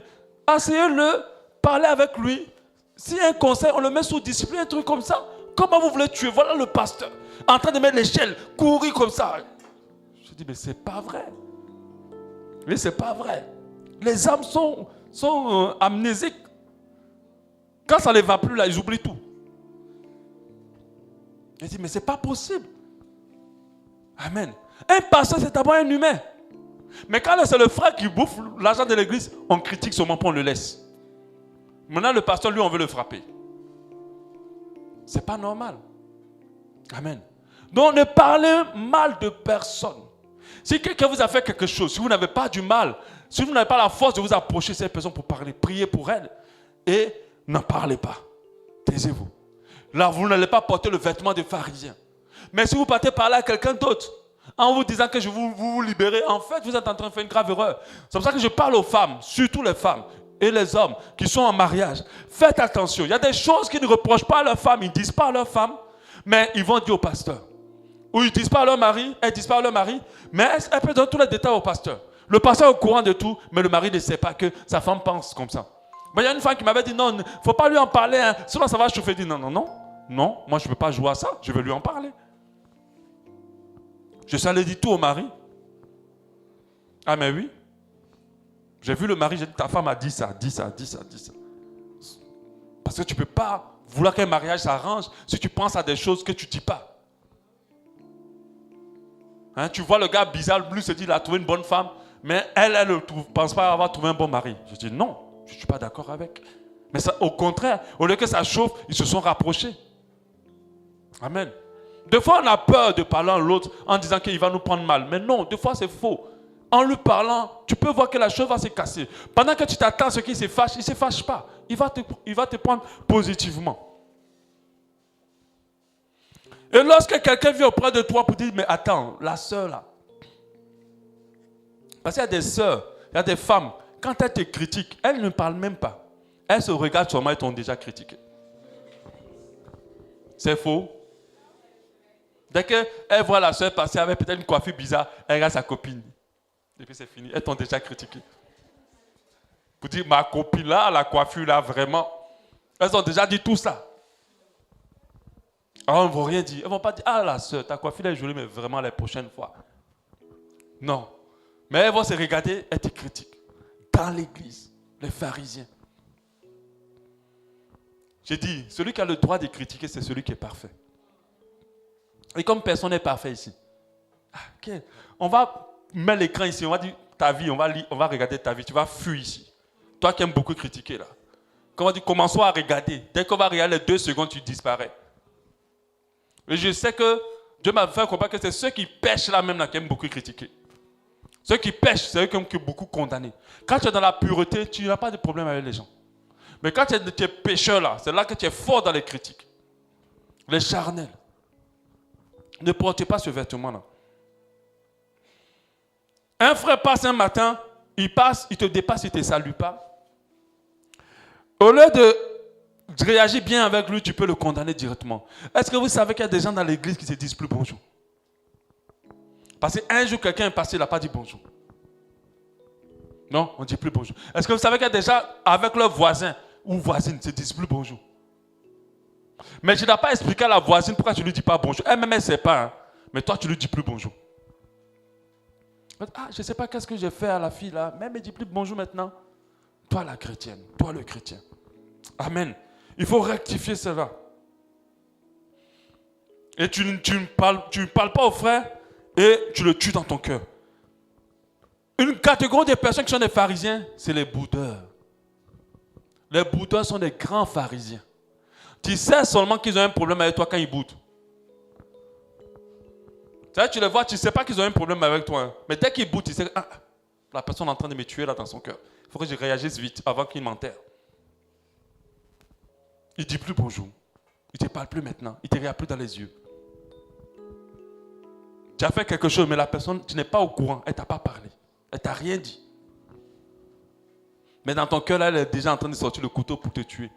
asseyez-le, parlez avec lui. S'il y a un conseil, on le met sous discipline, un truc comme ça. Comment vous voulez tuer? Voilà le pasteur en train de mettre l'échelle, courir comme ça. Je dis, mais c'est pas vrai. Mais c'est pas vrai. Les âmes sont amnésiques. Quand ça ne les va plus là, ils oublient tout. Je dis, mais c'est pas possible. Amen. Un pasteur, c'est d'abord un humain. Mais quand c'est le frère qui bouffe l'argent de l'église, on critique seulement pour on le laisse. Maintenant, le pasteur, lui, on veut le frapper. C'est pas normal. Amen. Donc, ne parlez mal de personne. Si quelqu'un vous a fait quelque chose, si vous n'avez pas du mal, si vous n'avez pas la force de vous approcher de cette personne pour parler, priez pour elle et n'en parlez pas. Taisez-vous. Là, vous n'allez pas porter le vêtement des pharisiens. Mais si vous partez parler à quelqu'un d'autre, en vous disant que je vais vous libérer, en fait, vous êtes en train de faire une grave erreur. C'est pour ça que je parle aux femmes, surtout les femmes et les hommes qui sont en mariage. Faites attention. Il y a des choses qu'ils ne reprochent pas à leur femme, ils ne disent pas à leur femme, mais ils vont dire au pasteur. Ou ils ne disent pas à leur mari, elles ne disent pas à leur mari, mais elles peuvent donner tous les détails au pasteur. Le pasteur est au courant de tout, mais le mari ne sait pas que sa femme pense comme ça. Il y a une femme qui m'avait dit non, il ne faut pas lui en parler, hein, sinon ça va chauffer. Je dis non, moi je ne peux pas jouer à ça, je vais lui en parler. Je suis allé dire tout au mari. Ah mais oui. J'ai vu le mari, j'ai dit ta femme a dit ça. Parce que tu ne peux pas vouloir qu'un mariage s'arrange si tu penses à des choses que tu ne dis pas. Hein, tu vois le gars bizarre, lui se dit il a trouvé une bonne femme, mais elle ne pense pas avoir trouvé un bon mari. Je dis non. je ne suis pas d'accord avec. Mais ça, au contraire, au lieu que ça chauffe, ils se sont rapprochés. Amen. Des fois, on a peur de parler à l'autre en disant qu'il va nous prendre mal. Mais non, des fois, c'est faux. En lui parlant, tu peux voir que la chose va se casser. Pendant que tu t'attends à ce qu'il se fâche, il ne se fâche pas. Il va te prendre positivement. Et lorsque quelqu'un vient auprès de toi pour dire, mais attends, la sœur là. Parce qu'il y a des sœurs, il y a des femmes, quand elles te critiquent, elles ne parlent même pas. Elles se regardent seulement et t'ont déjà critiqué. C'est faux. Dès qu'elle voit la sœur passer avec peut-être une coiffure bizarre, elle regarde sa copine. Et puis c'est fini, elles t'ont déjà critiqué. Pour dire, ma copine là, la coiffure là, vraiment. Elles ont déjà dit tout ça. Alors elles ne vont rien dire. Elles ne vont pas dire, ah la sœur, ta coiffure est jolie, mais vraiment la prochaine fois. Non. Mais elles vont se regarder, elles te critiquent. Dans l'église, les pharisiens. J'ai dit, celui qui a le droit de critiquer, c'est celui qui est parfait. Et comme personne n'est parfait ici, on va mettre l'écran ici, on va dire ta vie, on va regarder ta vie, tu vas fuir ici. Toi qui aimes beaucoup critiquer là. Quand on dit commençons à regarder, dès qu'on va regarder les 2 secondes, tu disparais. Et je sais que Dieu m'a fait comprendre que c'est ceux qui pêchent là même là qui aiment beaucoup critiquer. Ceux qui pêchent, c'est eux qui aiment beaucoup condamner. Quand tu es dans la pureté, tu n'as pas de problème avec les gens. Mais quand tu es pécheur là, c'est là que tu es fort dans les critiques. Les charnels. Ne portez pas ce vêtement-là. Un frère passe un matin, il passe, il te dépasse, il ne te salue pas. Au lieu de réagir bien avec lui, tu peux le condamner directement. Est-ce que vous savez qu'il y a des gens dans l'église qui ne se disent plus bonjour? Parce qu'un jour, quelqu'un est passé, il n'a pas dit bonjour. Non, on ne dit plus bonjour. Est-ce que vous savez qu'il y a des gens avec leurs voisins ou voisines ne se disent plus bonjour? Mais je n'ai pas expliqué à la voisine pourquoi tu ne lui dis pas bonjour. Elle-même, elle ne sait pas. Hein. Mais toi, tu ne lui dis plus bonjour. Ah, je ne sais pas qu'est-ce que j'ai fait à la fille là. Mais elle ne me dit plus bonjour maintenant. Toi, la chrétienne. Toi, le chrétien. Amen. Il faut rectifier cela. Et tu ne parles pas au frère et tu le tues dans ton cœur. Une catégorie de personnes qui sont des pharisiens, c'est les boudeurs. Les boudeurs sont des grands pharisiens. Tu sais seulement qu'ils ont un problème avec toi quand ils boudent. Tu les vois, tu ne sais pas qu'ils ont un problème avec toi. Hein. Mais dès qu'ils boudent, tu sais que la personne est en train de me tuer là dans son cœur. Il faut que je réagisse vite avant qu'il m'enterre. Il ne dit plus bonjour. Il ne te parle plus maintenant. Il ne te regarde plus dans les yeux. Tu as fait quelque chose, mais la personne, tu n'es pas au courant. Elle ne t'a pas parlé. Elle ne t'a rien dit. Mais dans ton cœur, là, elle est déjà en train de sortir le couteau pour te tuer.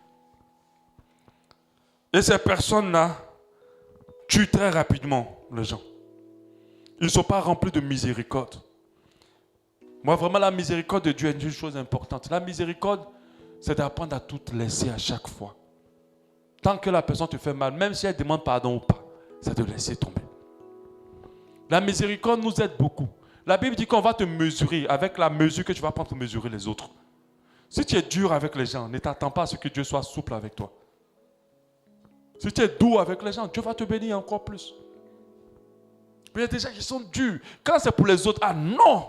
Et ces personnes-là tuent très rapidement les gens. Ils ne sont pas remplis de miséricorde. Moi, vraiment, la miséricorde de Dieu est une chose importante. La miséricorde, c'est d'apprendre à tout laisser à chaque fois. Tant que la personne te fait mal, même si elle demande pardon ou pas, c'est de laisser tomber. La miséricorde nous aide beaucoup. La Bible dit qu'on va te mesurer avec la mesure que tu vas prendre pour mesurer les autres. Si tu es dur avec les gens, ne t'attends pas à ce que Dieu soit souple avec toi. Si tu es doux avec les gens, Dieu va te bénir encore plus. Mais il y a des gens qui sont durs. Quand c'est pour les autres, ah non!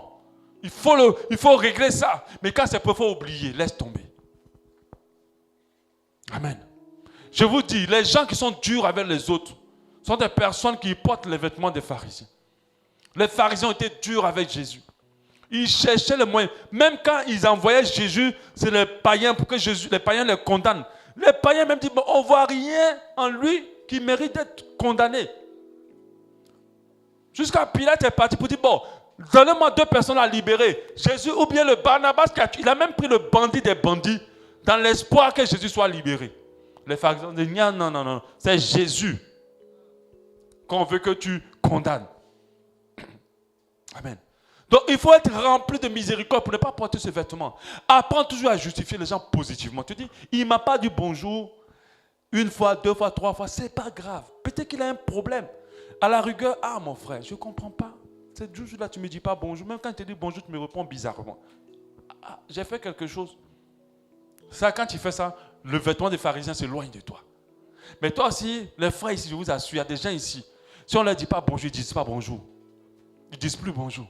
Il faut régler ça. Mais quand c'est pour, il faut oublier. Laisse tomber. Amen. Je vous dis, les gens qui sont durs avec les autres sont des personnes qui portent les vêtements des pharisiens. Les pharisiens étaient durs avec Jésus. Ils cherchaient le moyen. Même quand ils envoyaient Jésus, c'est les païens pour que les païens les condamnent. Les païens même disent, bon, on ne voit rien en lui qui mérite d'être condamné. Jusqu'à Pilate est parti pour dire, bon, donnez-moi 2 personnes à libérer. Jésus ou bien le Barnabas, il a même pris le bandit des bandits dans l'espoir que Jésus soit libéré. Les pharisiens disent, non, c'est Jésus qu'on veut que tu condamnes. Amen. Donc il faut être rempli de miséricorde pour ne pas porter ce vêtement. Apprends toujours à justifier les gens positivement. Tu dis, il ne m'a pas dit bonjour 1 fois, 2 fois, 3 fois, c'est pas grave. Peut-être qu'il a un problème. À la rigueur, ah mon frère, je ne comprends pas. C'est juste là tu ne me dis pas bonjour. Même quand tu te dis bonjour, tu me réponds bizarrement. Ah, j'ai fait quelque chose. Ça, quand tu fais ça, le vêtement des pharisiens s'éloigne de toi. Mais toi aussi, les frères ici, je vous assure, il y a des gens ici. Si on ne leur dit pas bonjour, ils ne disent pas bonjour. Ils ne disent plus bonjour.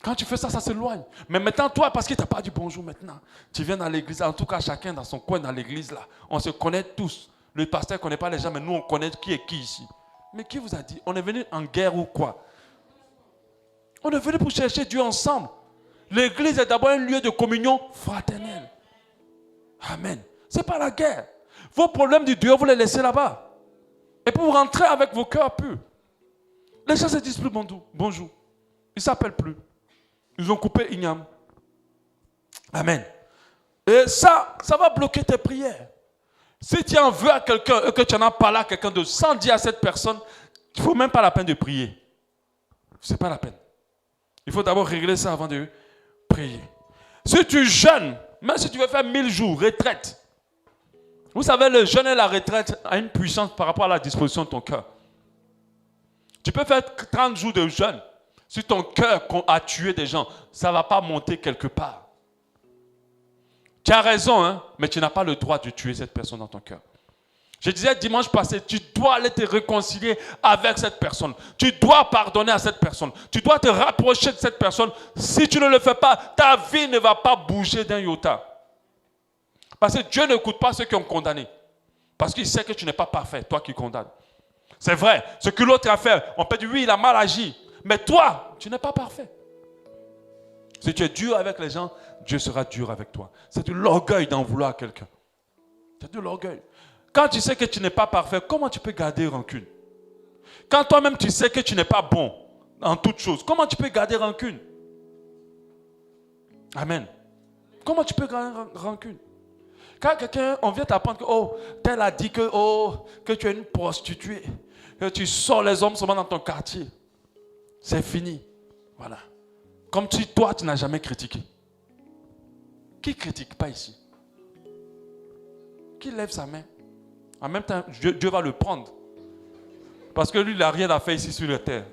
Quand tu fais ça, ça s'éloigne. Mais maintenant, toi, parce que tu n'as pas dit bonjour maintenant, tu viens dans l'église, en tout cas chacun dans son coin dans l'église là. On se connaît tous. Le pasteur ne connaît pas les gens, mais nous on connaît qui est qui ici. Mais qui vous a dit? On est venu en guerre ou quoi? On est venu pour chercher Dieu ensemble. L'église est d'abord un lieu de communion fraternelle. Amen. Ce n'est pas la guerre. Vos problèmes du Dieu, vous les laissez là-bas. Et puis vous rentrez avec vos cœurs purs. Les gens ne se disent plus bonjour. Ils ne s'appellent plus. Ils ont coupé Ignam. Amen. Et ça va bloquer tes prières. Si tu en veux à quelqu'un et que tu n'en as pas là, quelqu'un de sans dire à cette personne, il ne faut même pas la peine de prier. Ce n'est pas la peine. Il faut d'abord régler ça avant de prier. Si tu jeûnes, même si tu veux faire 1000 jours, retraite. Vous savez, le jeûne et la retraite a une puissance par rapport à la disposition de ton cœur. Tu peux faire 30 jours de jeûne. Si ton cœur a tué des gens, ça ne va pas monter quelque part. Tu as raison, hein, mais tu n'as pas le droit de tuer cette personne dans ton cœur. Je disais dimanche passé, tu dois aller te réconcilier avec cette personne. Tu dois pardonner à cette personne. Tu dois te rapprocher de cette personne. Si tu ne le fais pas, ta vie ne va pas bouger d'un iota. Parce que Dieu n'écoute pas ceux qui ont condamné. Parce qu'il sait que tu n'es pas parfait, toi qui condamnes. C'est vrai, ce que l'autre a fait, on peut dire oui, il a mal agi. Mais toi, tu n'es pas parfait. Si tu es dur avec les gens, Dieu sera dur avec toi. C'est de l'orgueil d'en vouloir à quelqu'un. C'est de l'orgueil. Quand tu sais que tu n'es pas parfait, comment tu peux garder rancune? Quand toi-même tu sais que tu n'es pas bon en toutes choses, comment tu peux garder rancune? Amen. Comment tu peux garder rancune? Quand quelqu'un, on vient t'apprendre que, oh, tel a dit que tu es une prostituée, que tu sors les hommes seulement dans ton quartier. C'est fini. Voilà. Comme si toi, tu n'as jamais critiqué. Qui ne critique pas ici? Qui lève sa main? En même temps, Dieu va le prendre. Parce que lui, il n'a rien à faire ici sur la terre.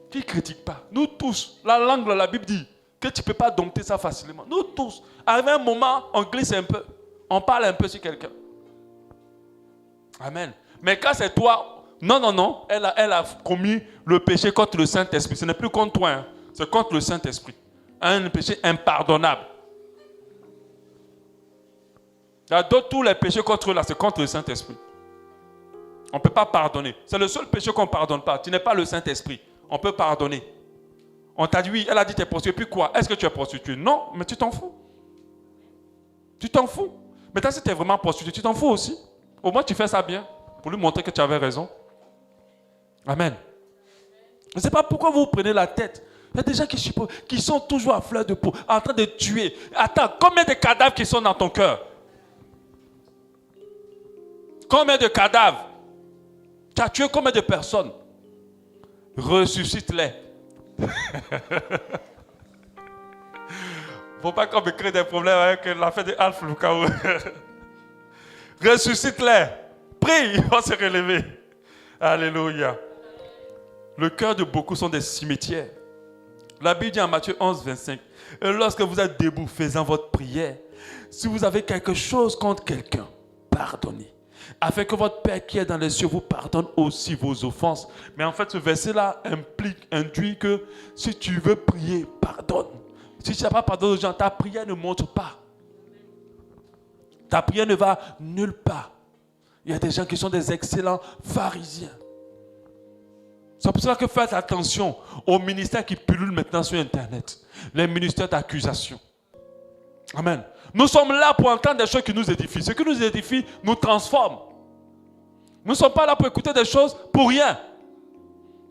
Qui ne critique pas? Nous tous, la langue, la Bible dit que tu ne peux pas dompter ça facilement. Nous tous, arrivé un moment, on glisse un peu. On parle un peu sur quelqu'un. Amen. Mais quand c'est toi, non, elle a commis le péché contre le Saint-Esprit. Ce n'est plus contre toi, hein. C'est contre le Saint-Esprit. Un péché impardonnable. D'autres, tous les péchés contre eux, là, c'est contre le Saint-Esprit. On ne peut pas pardonner. C'est le seul péché qu'on ne pardonne pas. Tu n'es pas le Saint-Esprit. On peut pardonner. On t'a dit oui, elle a dit tu es prostituée. Puis quoi? Est-ce que tu es prostituée? Non, mais tu t'en fous. Tu t'en fous. Maintenant, si tu es vraiment prostituée, tu t'en fous aussi. Au moins, tu fais ça bien pour lui montrer que tu avais raison. Amen. Je ne sais pas pourquoi vous prenez la tête. Il y a des gens qui sont toujours à fleur de peau, en train de tuer. Attends, combien de cadavres qui sont dans ton cœur? Combien de cadavres? Tu as tué combien de personnes? Ressuscite-les. Il ne faut pas qu'on me crée des problèmes avec l'affaire de Alpha Lucao. Ressuscite-les. Prie, ils vont se relever. Alléluia. Le cœur de beaucoup sont des cimetières. La Bible dit en Matthieu 11, 25. Et lorsque vous êtes debout faisant votre prière, si vous avez quelque chose contre quelqu'un, pardonnez. Afin que votre Père qui est dans les cieux vous pardonne aussi vos offenses. Mais en fait, ce verset-là induit que si tu veux prier, pardonne. Si tu n'as pas pardonné aux gens, ta prière ne monte pas. Ta prière ne va nulle part. Il y a des gens qui sont des excellents pharisiens. C'est pour cela que faites attention aux ministères qui pullulent maintenant sur Internet. Les ministères d'accusation. Amen. Nous sommes là pour entendre des choses qui nous édifient. Ce qui nous édifie nous transforme. Nous ne sommes pas là pour écouter des choses pour rien.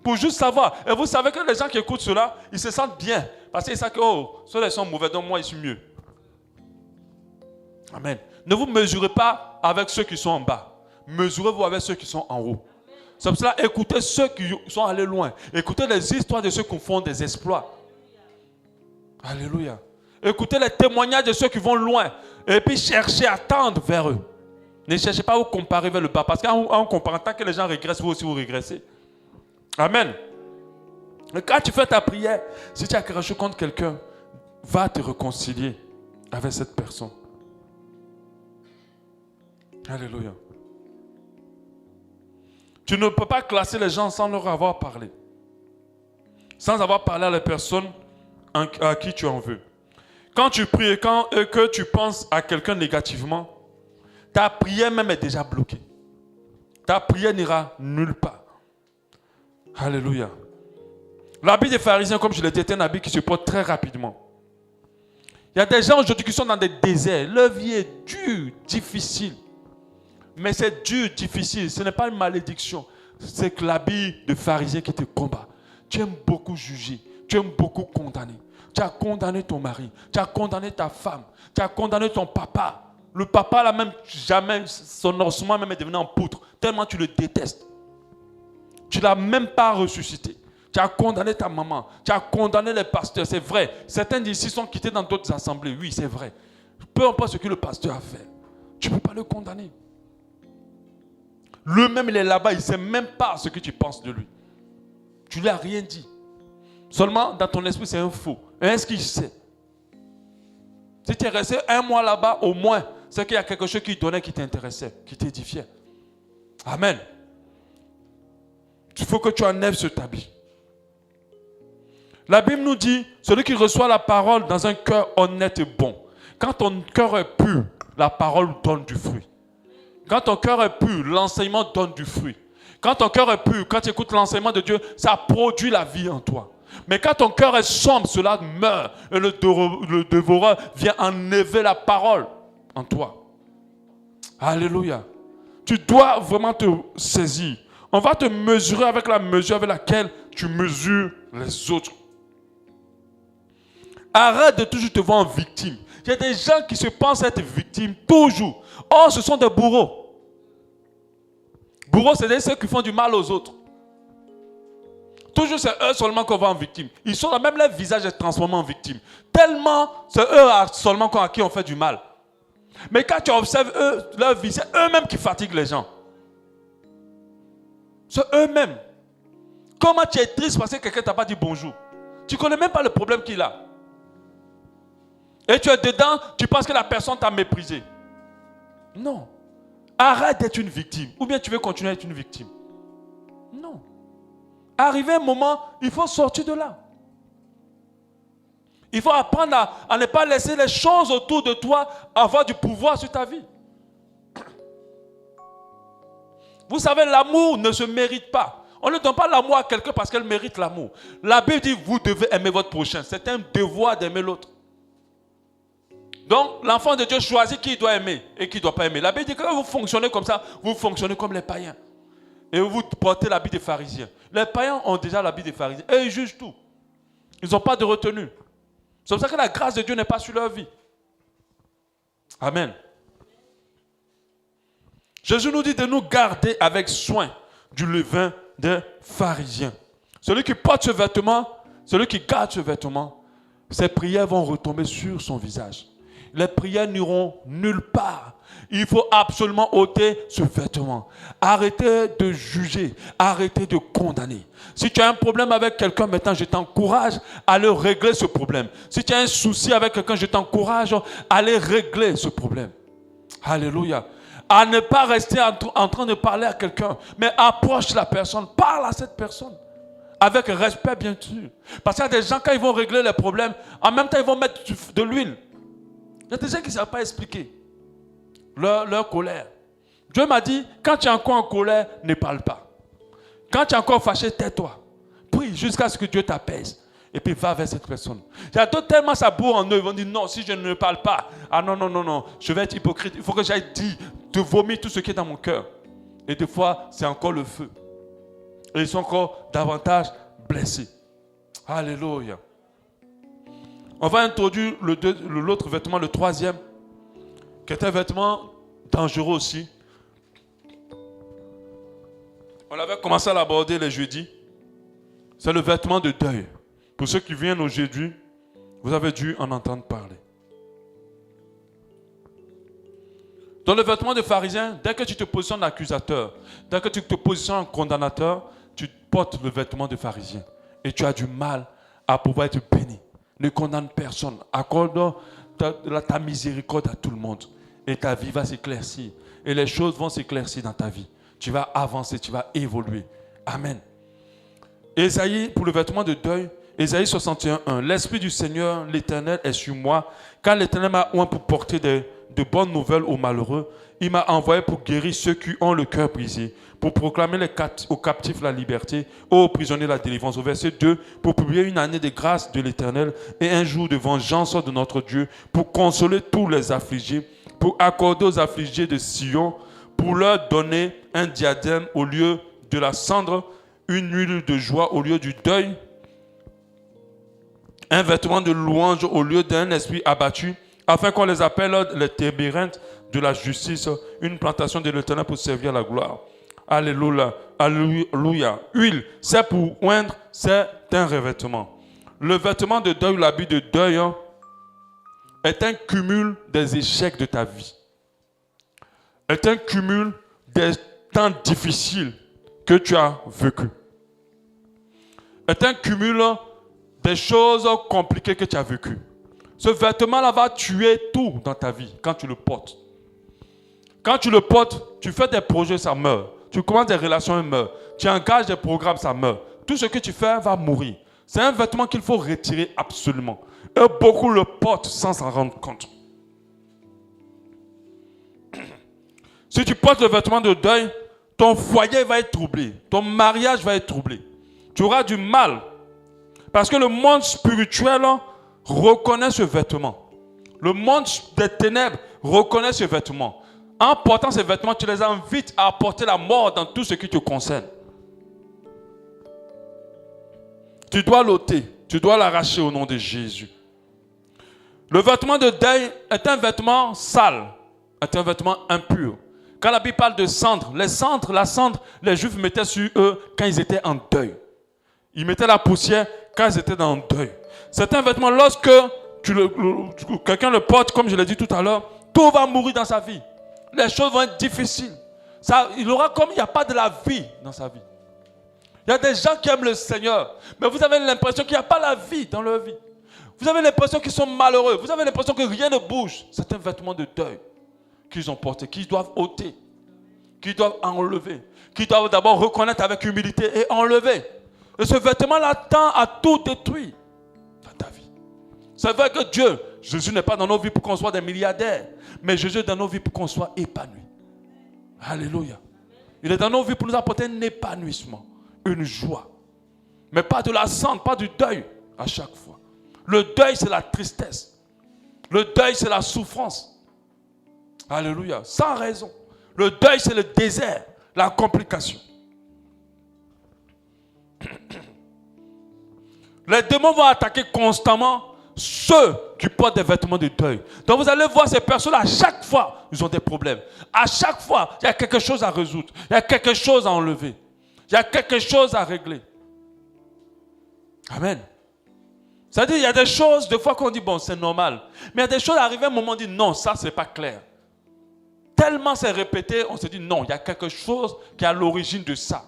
Pour juste savoir. Et vous savez que les gens qui écoutent cela, ils se sentent bien. Parce qu'ils savent que, oh, ceux-là sont mauvais, donc moi, je suis mieux. Amen. Ne vous mesurez pas avec ceux qui sont en bas. Mesurez-vous avec ceux qui sont en haut. C'est pour cela, écoutez ceux qui sont allés loin. Écoutez les histoires de ceux qui font des exploits. Alléluia. Écoutez les témoignages de ceux qui vont loin. Et puis cherchez à tendre vers eux. Ne cherchez pas à vous comparer vers le bas. Parce qu'en comparant, tant que les gens régressent, vous aussi vous régressez. Amen. Et quand tu fais ta prière, si tu as quelque chose contre quelqu'un, va te réconcilier avec cette personne. Alléluia. Tu ne peux pas classer les gens sans leur avoir parlé. sans avoir parlé à la personne à qui tu en veux. Quand tu pries et que tu penses à quelqu'un négativement, ta prière même est déjà bloquée. Ta prière n'ira nulle part. Alléluia. L'habit des pharisiens, comme je l'ai dit, est un habit qui se porte très rapidement. Il y a des gens aujourd'hui qui sont dans des déserts. Leur vie est dure, difficile. Mais c'est dur, difficile. Ce n'est pas une malédiction. C'est que l'habit de pharisien qui te combat. Tu aimes beaucoup juger. Tu aimes beaucoup condamner. Tu as condamné ton mari. Tu as condamné ta femme. Tu as condamné ton papa. Le papa, là même, jamais, son ossement même est devenu en poutre. Tellement tu le détestes. Tu ne l'as même pas ressuscité. Tu as condamné ta maman. Tu as condamné les pasteurs. C'est vrai. Certains d'ici sont quittés dans d'autres assemblées. Oui, c'est vrai. Peu importe ce que le pasteur a fait. Tu ne peux pas le condamner. Lui-même, il est là-bas. Il ne sait même pas ce que tu penses de lui. Tu ne lui as rien dit. Seulement, dans ton esprit, c'est un faux. Est-ce qu'il sait? Si tu es resté un mois là-bas, au moins, c'est qu'il y a quelque chose qui donnait, qui t'intéressait, qui t'édifiait. Amen. Il faut que tu enlèves cet habit. La Bible nous dit, celui qui reçoit la parole dans un cœur honnête et bon. Quand ton cœur est pur, la parole donne du fruit. Quand ton cœur est pur, l'enseignement donne du fruit. Quand ton cœur est pur, quand tu écoutes l'enseignement de Dieu, ça produit la vie en toi. Mais quand ton cœur est sombre, cela meurt. Et le dévoreur vient enlever la parole en toi. Alléluia. Tu dois vraiment te saisir. On va te mesurer avec la mesure avec laquelle tu mesures les autres. Arrête de toujours te voir en victime. Il y a des gens qui se pensent être victimes toujours. Or, ce sont des bourreaux. Bourreaux, c'est ceux qui font du mal aux autres. Toujours, c'est eux seulement qu'on voit en victime. Ils sont là, même leur visage est transformé en victime. Tellement, c'est eux seulement à qui on fait du mal. Mais quand tu observes leur vie, c'est eux-mêmes qui fatiguent les gens. C'est eux-mêmes. Comment tu es triste parce que quelqu'un ne t'a pas dit bonjour? Tu ne connais même pas le problème qu'il a. Et tu es dedans, tu penses que la personne t'a méprisé. Non. Arrête d'être une victime. Ou bien tu veux continuer à être une victime. Non. Arrivé un moment, il faut sortir de là. Il faut apprendre à ne pas laisser les choses autour de toi avoir du pouvoir sur ta vie. Vous savez, l'amour ne se mérite pas. On ne donne pas l'amour à quelqu'un parce qu'elle mérite l'amour. La Bible dit, vous devez aimer votre prochain. C'est un devoir d'aimer l'autre. Donc, l'enfant de Dieu choisit qui il doit aimer et qui ne doit pas aimer. La Bible dit que quand vous fonctionnez comme ça, vous fonctionnez comme les païens. Et vous portez l'habit des pharisiens. Les païens ont déjà l'habit des pharisiens. Et ils jugent tout. Ils n'ont pas de retenue. C'est pour ça que la grâce de Dieu n'est pas sur leur vie. Amen. Jésus nous dit de nous garder avec soin du levain des pharisiens. Celui qui porte ce vêtement, celui qui garde ce vêtement, ses prières vont retomber sur son visage. Les prières n'iront nulle part. Il faut absolument ôter ce vêtement. Arrêtez de juger. Arrêtez de condamner. Si tu as un problème avec quelqu'un, maintenant, je t'encourage à aller régler ce problème. Si tu as un souci avec quelqu'un, je t'encourage à aller régler ce problème. Alléluia. À ne pas rester en train de parler à quelqu'un, mais approche la personne, parle à cette personne. Avec respect, bien sûr. Parce qu'il y a des gens, quand ils vont régler les problèmes, en même temps, ils vont mettre de l'huile. Il y a des gens qui ne savent pas expliquer leur colère. Dieu m'a dit, quand tu es encore en colère, ne parle pas. Quand tu es encore fâché, tais-toi. Prie jusqu'à ce que Dieu t'apaise. Et puis va vers cette personne. Il y a d'autres tellement ça bourre en eux. Ils vont dire, non, si je ne parle pas, ah non, je vais être hypocrite. Il faut que j'aille dire, te vomir tout ce qui est dans mon cœur. Et des fois, c'est encore le feu. Et ils sont encore davantage blessés. Alléluia. On va introduire l'autre vêtement, le troisième, qui est un vêtement dangereux aussi. On avait commencé à l'aborder les jeudis. C'est le vêtement de deuil. Pour ceux qui viennent aujourd'hui, vous avez dû en entendre parler. Dans le vêtement de pharisien, dès que tu te positionnes accusateur, dès que tu te positionnes condamnateur, tu portes le vêtement de pharisien. Et tu as du mal à pouvoir être béni. Ne condamne personne. Accorde ta miséricorde à tout le monde. Et ta vie va s'éclaircir. Et les choses vont s'éclaircir dans ta vie. Tu vas avancer, tu vas évoluer. Amen. Ésaïe, pour le vêtement de deuil, Ésaïe 61:1. L'Esprit du Seigneur, l'Éternel, est sur moi, car l'Éternel m'a oint pour porter de bonnes nouvelles aux malheureux. Il m'a envoyé pour guérir ceux qui ont le cœur brisé, pour proclamer aux captifs la liberté, aux prisonniers la délivrance. Au verset 2, pour publier une année de grâce de l'Éternel et un jour de vengeance de notre Dieu, pour consoler tous les affligés, pour accorder aux affligés de Sion, pour leur donner un diadème au lieu de la cendre, une huile de joie au lieu du deuil, un vêtement de louange au lieu d'un esprit abattu, afin qu'on les appelle les tébérinthes de la justice, une plantation de l'Éternel pour servir la gloire. Alléluia, alléluia. Huile, c'est pour oindre, c'est un revêtement. Le vêtement de deuil, l'habit de deuil, est un cumul des échecs de ta vie. Est un cumul des temps difficiles que tu as vécu. Est un cumul des choses compliquées que tu as vécues. Ce vêtement-là va tuer tout dans ta vie quand tu le portes. Quand tu le portes, tu fais des projets, ça meurt. Tu commences des relations, ça meurt. Tu engages des programmes, ça meurt. Tout ce que tu fais va mourir. C'est un vêtement qu'il faut retirer absolument. Et beaucoup le portent sans s'en rendre compte. Si tu portes le vêtement de deuil, ton foyer va être troublé. Ton mariage va être troublé. Tu auras du mal. Parce que le monde spirituel reconnaît ce vêtement. Le monde des ténèbres reconnaît ce vêtement. En portant ces vêtements, tu les invites à apporter la mort dans tout ce qui te concerne. Tu dois l'ôter. Tu dois l'arracher au nom de Jésus. Le vêtement de deuil est un vêtement sale, est un vêtement impur. Quand la Bible parle de cendre, la cendre, les Juifs mettaient sur eux quand ils étaient en deuil. Ils mettaient la poussière quand ils étaient dans le deuil. C'est un vêtement, lorsque quelqu'un le porte, comme je l'ai dit tout à l'heure, tout va mourir dans sa vie. Les choses vont être difficiles. Il aura comme il n'y a pas de la vie dans sa vie. Il y a des gens qui aiment le Seigneur, mais vous avez l'impression qu'il n'y a pas la vie dans leur vie. Vous avez l'impression qu'ils sont malheureux. Vous avez l'impression que rien ne bouge. C'est un vêtement de deuil qu'ils ont porté, qu'ils doivent ôter, qu'ils doivent enlever, qu'ils doivent d'abord reconnaître avec humilité et enlever. Et ce vêtement-là tend à tout détruire dans ta vie. C'est vrai que Jésus n'est pas dans nos vies pour qu'on soit des milliardaires, mais Jésus est dans nos vies pour qu'on soit épanouis. Alléluia. Il est dans nos vies pour nous apporter un épanouissement, une joie. Mais pas de la cendre, pas du deuil à chaque fois. Le deuil, c'est la tristesse. Le deuil, c'est la souffrance. Alléluia. Sans raison. Le deuil, c'est le désert, la complication. Les démons vont attaquer constamment ceux qui portent des vêtements de deuil. Donc vous allez voir ces personnes à chaque fois, ils ont des problèmes. À chaque fois, il y a quelque chose à résoudre. Il y a quelque chose à enlever. Il y a quelque chose à régler. Amen. C'est-à-dire, il y a des choses, des fois qu'on dit, bon, c'est normal. Mais il y a des choses arrivées à un moment, on dit, non, ça, c'est pas clair. Tellement c'est répété, on se dit, non, il y a quelque chose qui est à l'origine de ça.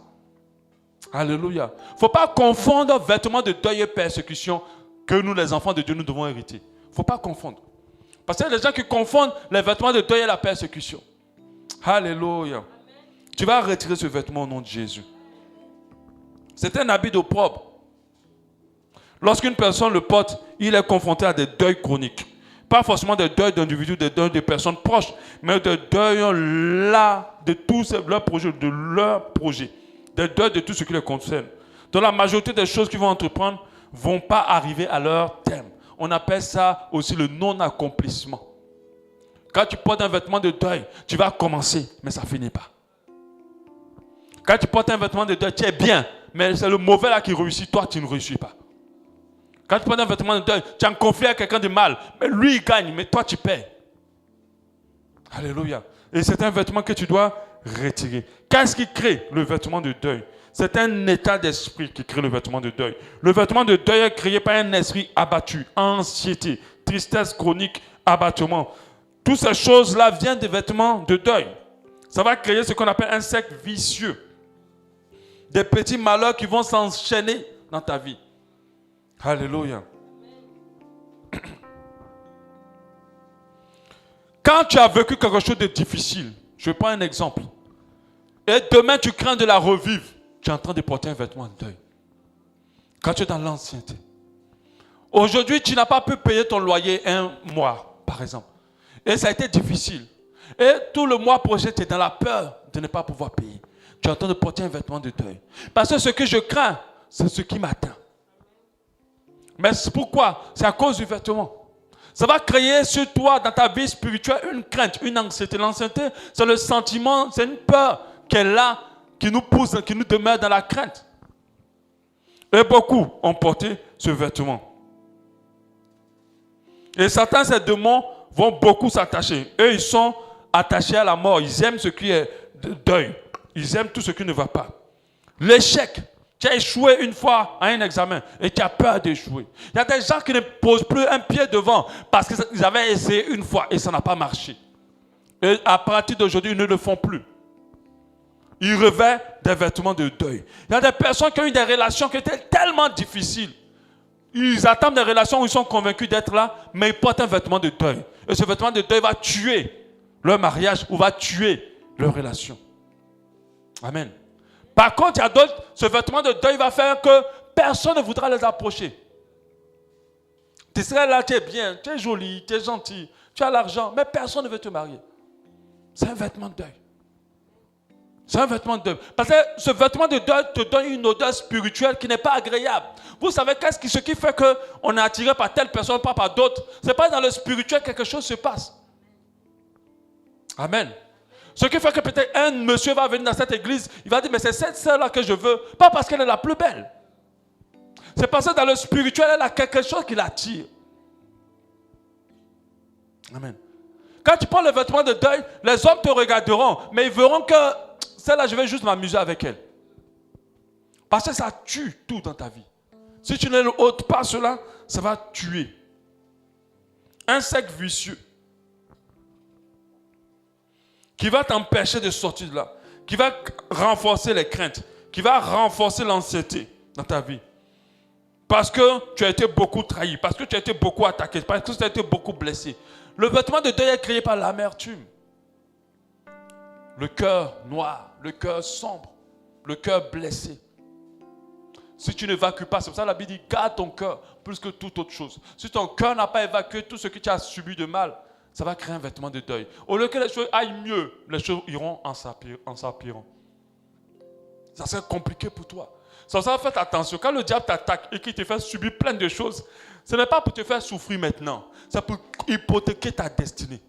Alléluia. Il ne faut pas confondre vêtements de deuil et persécution que nous, les enfants de Dieu, nous devons hériter. Il ne faut pas confondre. Parce qu'il y a des gens qui confondent les vêtements de deuil et la persécution. Alléluia. Amen. Tu vas retirer ce vêtement au nom de Jésus. C'est un habit d'opprobre. Lorsqu'une personne le porte, il est confronté à des deuils chroniques. Pas forcément des deuils d'individus, des deuils de personnes proches, mais des deuils là, de tous leurs projets, de leurs projets. Des deuils de tout ce qui les concerne. Donc la majorité des choses qu'ils vont entreprendre ne vont pas arriver à leur terme. On appelle ça aussi le non-accomplissement. Quand tu portes un vêtement de deuil, tu vas commencer, mais ça ne finit pas. Quand tu portes un vêtement de deuil, tu es bien, mais c'est le mauvais là qui réussit, toi tu ne réussis pas. Quand tu portes un vêtement de deuil, tu as un conflit avec quelqu'un de mal, mais lui il gagne, mais toi tu perds. Alléluia. Et c'est un vêtement que tu dois retirer. Qu'est-ce qui crée le vêtement de deuil? C'est un état d'esprit qui crée le vêtement de deuil. Le vêtement de deuil est créé par un esprit abattu, anxiété, tristesse chronique, abattement. Toutes ces choses-là viennent des vêtements de deuil. Ça va créer ce qu'on appelle un cercle vicieux. Des petits malheurs qui vont s'enchaîner dans ta vie. Alléluia. Quand tu as vécu quelque chose de difficile, je prends un exemple, et demain tu crains de la revivre, tu es en train de porter un vêtement de deuil. Quand tu es dans l'ancienneté. Aujourd'hui, tu n'as pas pu payer ton loyer un mois, par exemple. Et ça a été difficile. Et tout le mois prochain, tu es dans la peur de ne pas pouvoir payer. Tu es en train de porter un vêtement de deuil. Parce que ce que je crains, c'est ce qui m'atteint. Mais c'est pourquoi? C'est à cause du vêtement. Ça va créer sur toi, dans ta vie spirituelle, une crainte, une anxiété. L'anxiété, c'est le sentiment, c'est une peur qui est là, qui nous pousse, qui nous demeure dans la crainte. Et beaucoup ont porté ce vêtement. Et certains, ces démons, vont beaucoup s'attacher. Eux, ils sont attachés à la mort. Ils aiment ce qui est deuil. Ils aiment tout ce qui ne va pas. L'échec. Tu as échoué une fois à un examen et tu as peur d'échouer. Il y a des gens qui ne posent plus un pied devant parce qu'ils avaient essayé une fois et ça n'a pas marché. Et à partir d'aujourd'hui, ils ne le font plus. Ils revêtent des vêtements de deuil. Il y a des personnes qui ont eu des relations qui étaient tellement difficiles. Ils attendent des relations où ils sont convaincus d'être là, mais ils portent un vêtement de deuil. Et ce vêtement de deuil va tuer leur mariage ou va tuer leur relation. Amen. Par contre, il y a d'autres, ce vêtement de deuil va faire que personne ne voudra les approcher. Tu serais là, tu es bien, tu es joli, tu es gentil, tu as l'argent, mais personne ne veut te marier. C'est un vêtement de deuil. C'est un vêtement de deuil. Parce que ce vêtement de deuil te donne une odeur spirituelle qui n'est pas agréable. Vous savez ce qui fait qu'on est attiré par telle personne, pas par d'autres. Ce n'est pas dans le spirituel que quelque chose se passe. Amen. Ce qui fait que peut-être un monsieur va venir dans cette église, il va dire, mais c'est cette sœur-là que je veux, pas parce qu'elle est la plus belle. C'est parce que dans le spirituel, elle a quelque chose qui l'attire. Amen. Quand tu prends le vêtement de deuil, les hommes te regarderont, mais ils verront que celle-là, je vais juste m'amuser avec elle. Parce que ça tue tout dans ta vie. Si tu ne ôtes pas cela, ça va tuer. Un cercle vicieux qui va t'empêcher de sortir de là, qui va renforcer les craintes, qui va renforcer l'anxiété dans ta vie. Parce que tu as été beaucoup trahi, parce que tu as été beaucoup attaqué, parce que tu as été beaucoup blessé. Le vêtement de deuil est créé par l'amertume. Le cœur noir, le cœur sombre, le cœur blessé. Si tu n'évacues pas, c'est pour ça que la Bible dit, garde ton cœur plus que toute autre chose. Si ton cœur n'a pas évacué tout ce que tu as subi de mal, ça va créer un vêtement de deuil. Au lieu que les choses aillent mieux, les choses iront en s'empirant. Ça serait compliqué pour toi. Ça va faire attention. Quand le diable t'attaque et qu'il te fait subir plein de choses, ce n'est pas pour te faire souffrir maintenant. C'est pour hypothéquer ta destinée.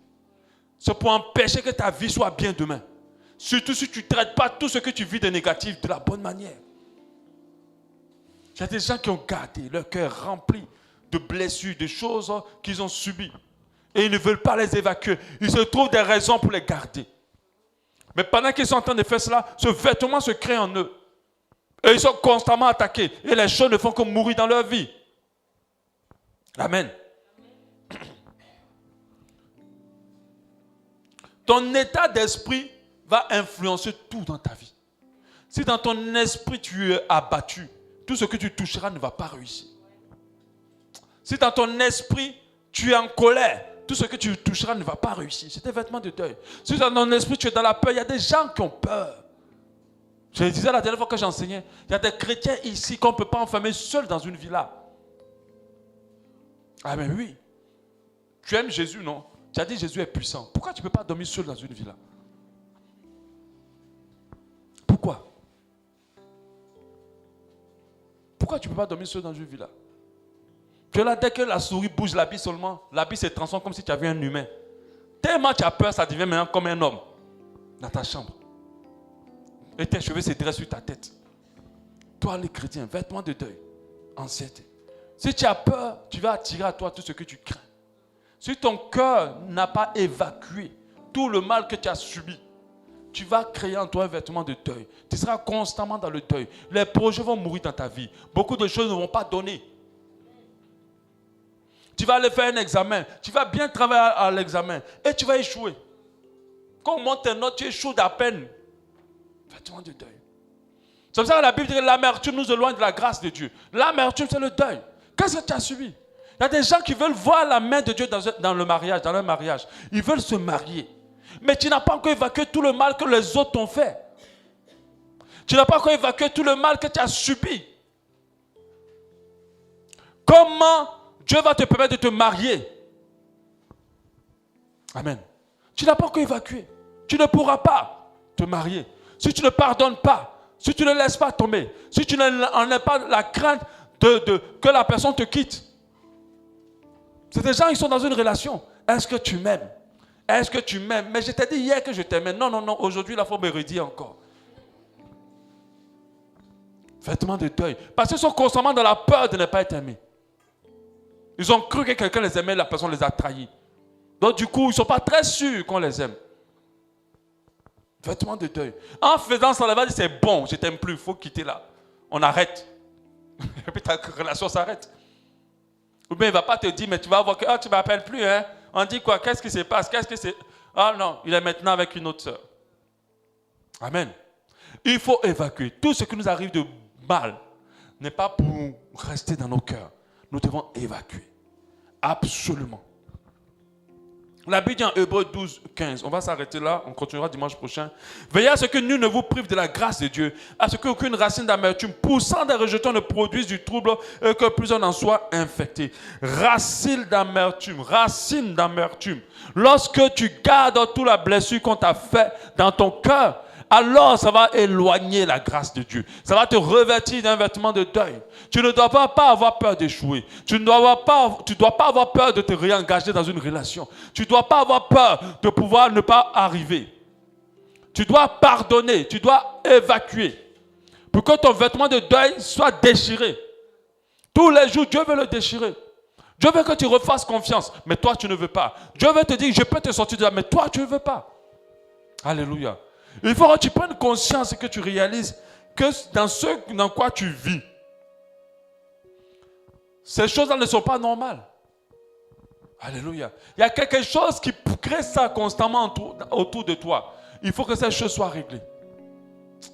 C'est pour empêcher que ta vie soit bien demain. Surtout si tu ne traites pas tout ce que tu vis de négatif de la bonne manière. Il y a des gens qui ont gardé leur cœur rempli de blessures, de choses qu'ils ont subies. Et ils ne veulent pas les évacuer. Ils se trouvent des raisons pour les garder. Mais pendant qu'ils sont en train de faire cela, ce vêtement se crée en eux. Et ils sont constamment attaqués. Et les choses ne font que mourir dans leur vie. Amen. Ton état d'esprit va influencer tout dans ta vie. Si dans ton esprit tu es abattu, tout ce que tu toucheras ne va pas réussir. Si dans ton esprit tu es en colère, tout ce que tu toucheras ne va pas réussir. C'est des vêtements de deuil. Si dans ton esprit tu es dans la peur, il y a des gens qui ont peur. Je le disais la dernière fois que j'enseignais, il y a des chrétiens ici qu'on ne peut pas enfermer seuls dans une villa. Ah mais oui. Tu aimes Jésus, non? Tu as dit Jésus est puissant. Pourquoi tu ne peux pas dormir seul dans une villa? Pourquoi? Pourquoi tu ne peux pas dormir seul dans une villa? Que là, dès que la souris bouge l'habit seulement, l'habit se transforme comme si tu avais un humain. Tellement tu as peur, ça devient maintenant comme un homme dans ta chambre. Et tes cheveux se dressent sur ta tête. Toi, les chrétiens, vêtements de deuil, anxiété. Si tu as peur, tu vas attirer à toi tout ce que tu crains. Si ton cœur n'a pas évacué tout le mal que tu as subi, tu vas créer en toi un vêtement de deuil. Tu seras constamment dans le deuil. Les projets vont mourir dans ta vie. Beaucoup de choses ne vont pas donner. Tu vas aller faire un examen. Tu vas bien travailler à l'examen. Et tu vas échouer. Quand on monte tes notes, tu échoues d'à peine. Vêtement de deuil. C'est pour ça que la Bible dit que l'amertume nous éloigne de la grâce de Dieu. L'amertume, c'est le deuil. Qu'est-ce que tu as subi? Il y a des gens qui veulent voir la main de Dieu dans le mariage, dans leur mariage. Ils veulent se marier. Mais tu n'as pas encore évacué tout le mal que les autres t'ont fait. Tu n'as pas encore évacué tout le mal que tu as subi. Comment Dieu va te permettre de te marier? Amen. Tu n'as pas encore évacué. Tu ne pourras pas te marier. Si tu ne pardonnes pas, si tu ne laisses pas tomber, si tu n'en as pas la crainte que la personne te quitte. C'est des gens qui sont dans une relation. Est-ce que tu m'aimes? Est-ce que tu m'aimes? Mais je t'ai dit hier que je t'aimais. Non, non, non. Aujourd'hui, il faut me redire encore. Vêtements de deuil. Parce qu'ils sont constamment dans la peur de ne pas être aimés. Ils ont cru que quelqu'un les aimait, la personne les a trahis. Donc du coup, ils ne sont pas très sûrs qu'on les aime. Vêtements de deuil. En faisant ça, on va dire c'est bon, je ne t'aime plus, il faut quitter là. On arrête. Et puis ta relation s'arrête. Ou bien il ne va pas te dire, mais tu vas voir que tu ne m'appelles plus. Hein? On dit quoi? Qu'est-ce qui se passe? Qu'est-ce que c'est? Ah non, il est maintenant avec une autre sœur. Amen. Il faut évacuer. Tout ce qui nous arrive de mal n'est pas pour rester dans nos cœurs. Nous devons évacuer. Absolument. La Bible dit en Hébreux 12, 15. On va s'arrêter là, on continuera dimanche prochain. Veillez à ce que nul ne vous prive de la grâce de Dieu, à ce qu'aucune racine d'amertume poussant des rejetons ne produise du trouble et que plusieurs n'en soient infectés. Racine d'amertume, racine d'amertume. Lorsque tu gardes toute la blessure qu'on t'a fait dans ton cœur, alors ça va éloigner la grâce de Dieu. Ça va te revêtir d'un vêtement de deuil. Tu ne dois pas avoir peur d'échouer. Tu ne dois pas avoir peur de te réengager dans une relation. Tu ne dois pas avoir peur de pouvoir ne pas arriver. Tu dois pardonner. Tu dois évacuer. Pour que ton vêtement de deuil soit déchiré. Tous les jours, Dieu veut le déchirer. Dieu veut que tu refasses confiance. Mais toi, tu ne veux pas. Dieu veut te dire, je peux te sortir de là. Mais toi, tu ne veux pas. Alléluia. Il faut que tu prennes conscience et que tu réalises que dans ce dans quoi tu vis, ces choses-là ne sont pas normales. Alléluia. Il y a quelque chose qui crée ça constamment autour de toi. Il faut que ces choses soient réglées.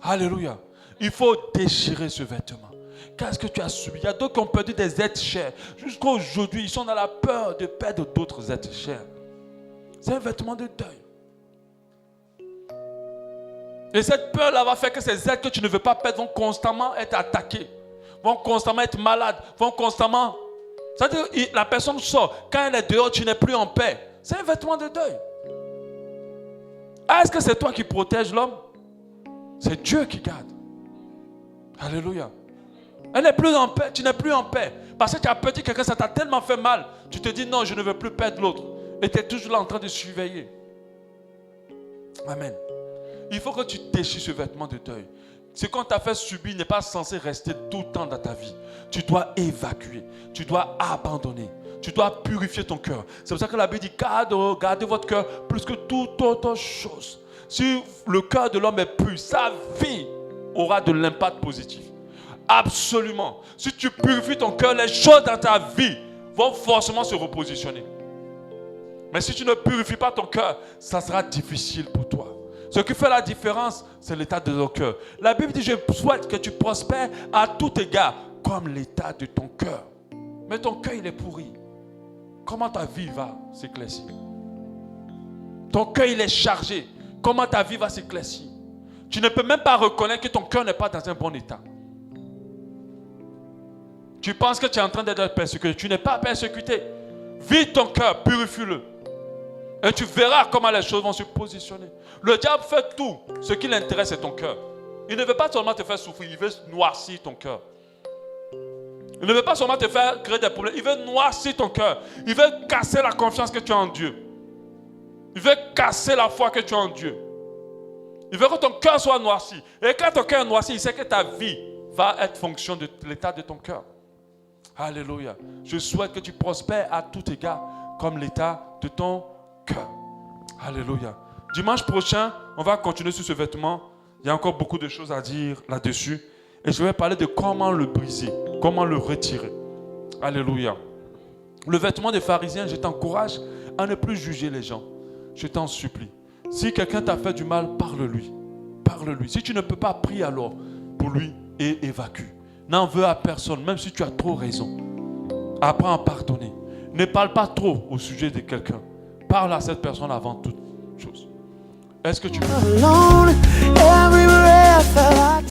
Alléluia. Il faut déchirer ce vêtement. Qu'est-ce que tu as subi? Il y a d'autres qui ont perdu des êtres chers. Jusqu'à aujourd'hui, ils sont dans la peur de perdre d'autres êtres chers. C'est un vêtement de deuil. Et cette peur-là va faire que ces êtres que tu ne veux pas perdre vont constamment être attaqués, vont constamment être malades, vont constamment... C'est-à-dire la personne sort, quand elle est dehors, tu n'es plus en paix. C'est un vêtement de deuil. Est-ce que c'est toi qui protèges l'homme? C'est Dieu qui garde. Alléluia. Elle n'est plus en paix, tu n'es plus en paix. Parce que tu as perdu quelqu'un, ça t'a tellement fait mal. Tu te dis non, je ne veux plus perdre l'autre. Et tu es toujours là en train de surveiller. Amen. Il faut que tu déchires ce vêtement de deuil. Ce qu'on t'a fait subir n'est pas censé rester tout le temps dans ta vie. Tu dois évacuer. Tu dois abandonner. Tu dois purifier ton cœur. C'est pour ça que la Bible dit gardez votre cœur plus que toute autre chose. Si le cœur de l'homme est pur, sa vie aura de l'impact positif. Absolument. Si tu purifies ton cœur, les choses dans ta vie vont forcément se repositionner. Mais si tu ne purifies pas ton cœur, ça sera difficile pour toi. Ce qui fait la différence, c'est l'état de ton cœur. La Bible dit, je souhaite que tu prospères à tout égard, comme l'état de ton cœur. Mais ton cœur, il est pourri. Comment ta vie va s'éclaircir? Ton cœur, il est chargé. Comment ta vie va s'éclaircir? Tu ne peux même pas reconnaître que ton cœur n'est pas dans un bon état. Tu penses que tu es en train d'être persécuté. Tu n'es pas persécuté. Vide ton cœur, purifie-le. Et tu verras comment les choses vont se positionner. Le diable fait tout. Ce qui l'intéresse, c'est ton cœur. Il ne veut pas seulement te faire souffrir, il veut noircir ton cœur. Il ne veut pas seulement te faire créer des problèmes, il veut noircir ton cœur. Il veut casser la confiance que tu as en Dieu. Il veut casser la foi que tu as en Dieu. Il veut que ton cœur soit noirci. Et quand ton cœur est noirci, il sait que ta vie va être fonction de l'état de ton cœur. Alléluia. Je souhaite que tu prospères à tout égard comme l'état de ton cœur. Alléluia. Dimanche prochain, on va continuer sur ce vêtement. Il y a encore beaucoup de choses à dire là-dessus. Et je vais parler de comment le briser, comment le retirer. Alléluia. Le vêtement des pharisiens, je t'encourage à ne plus juger les gens. Je t'en supplie. Si quelqu'un t'a fait du mal, parle-lui. Parle-lui. Si tu ne peux pas, prie alors pour lui et évacue. N'en veux à personne, même si tu as trop raison. Apprends à pardonner. Ne parle pas trop au sujet de quelqu'un. Parle à cette personne avant toute chose. Est-ce que tu peux? Alone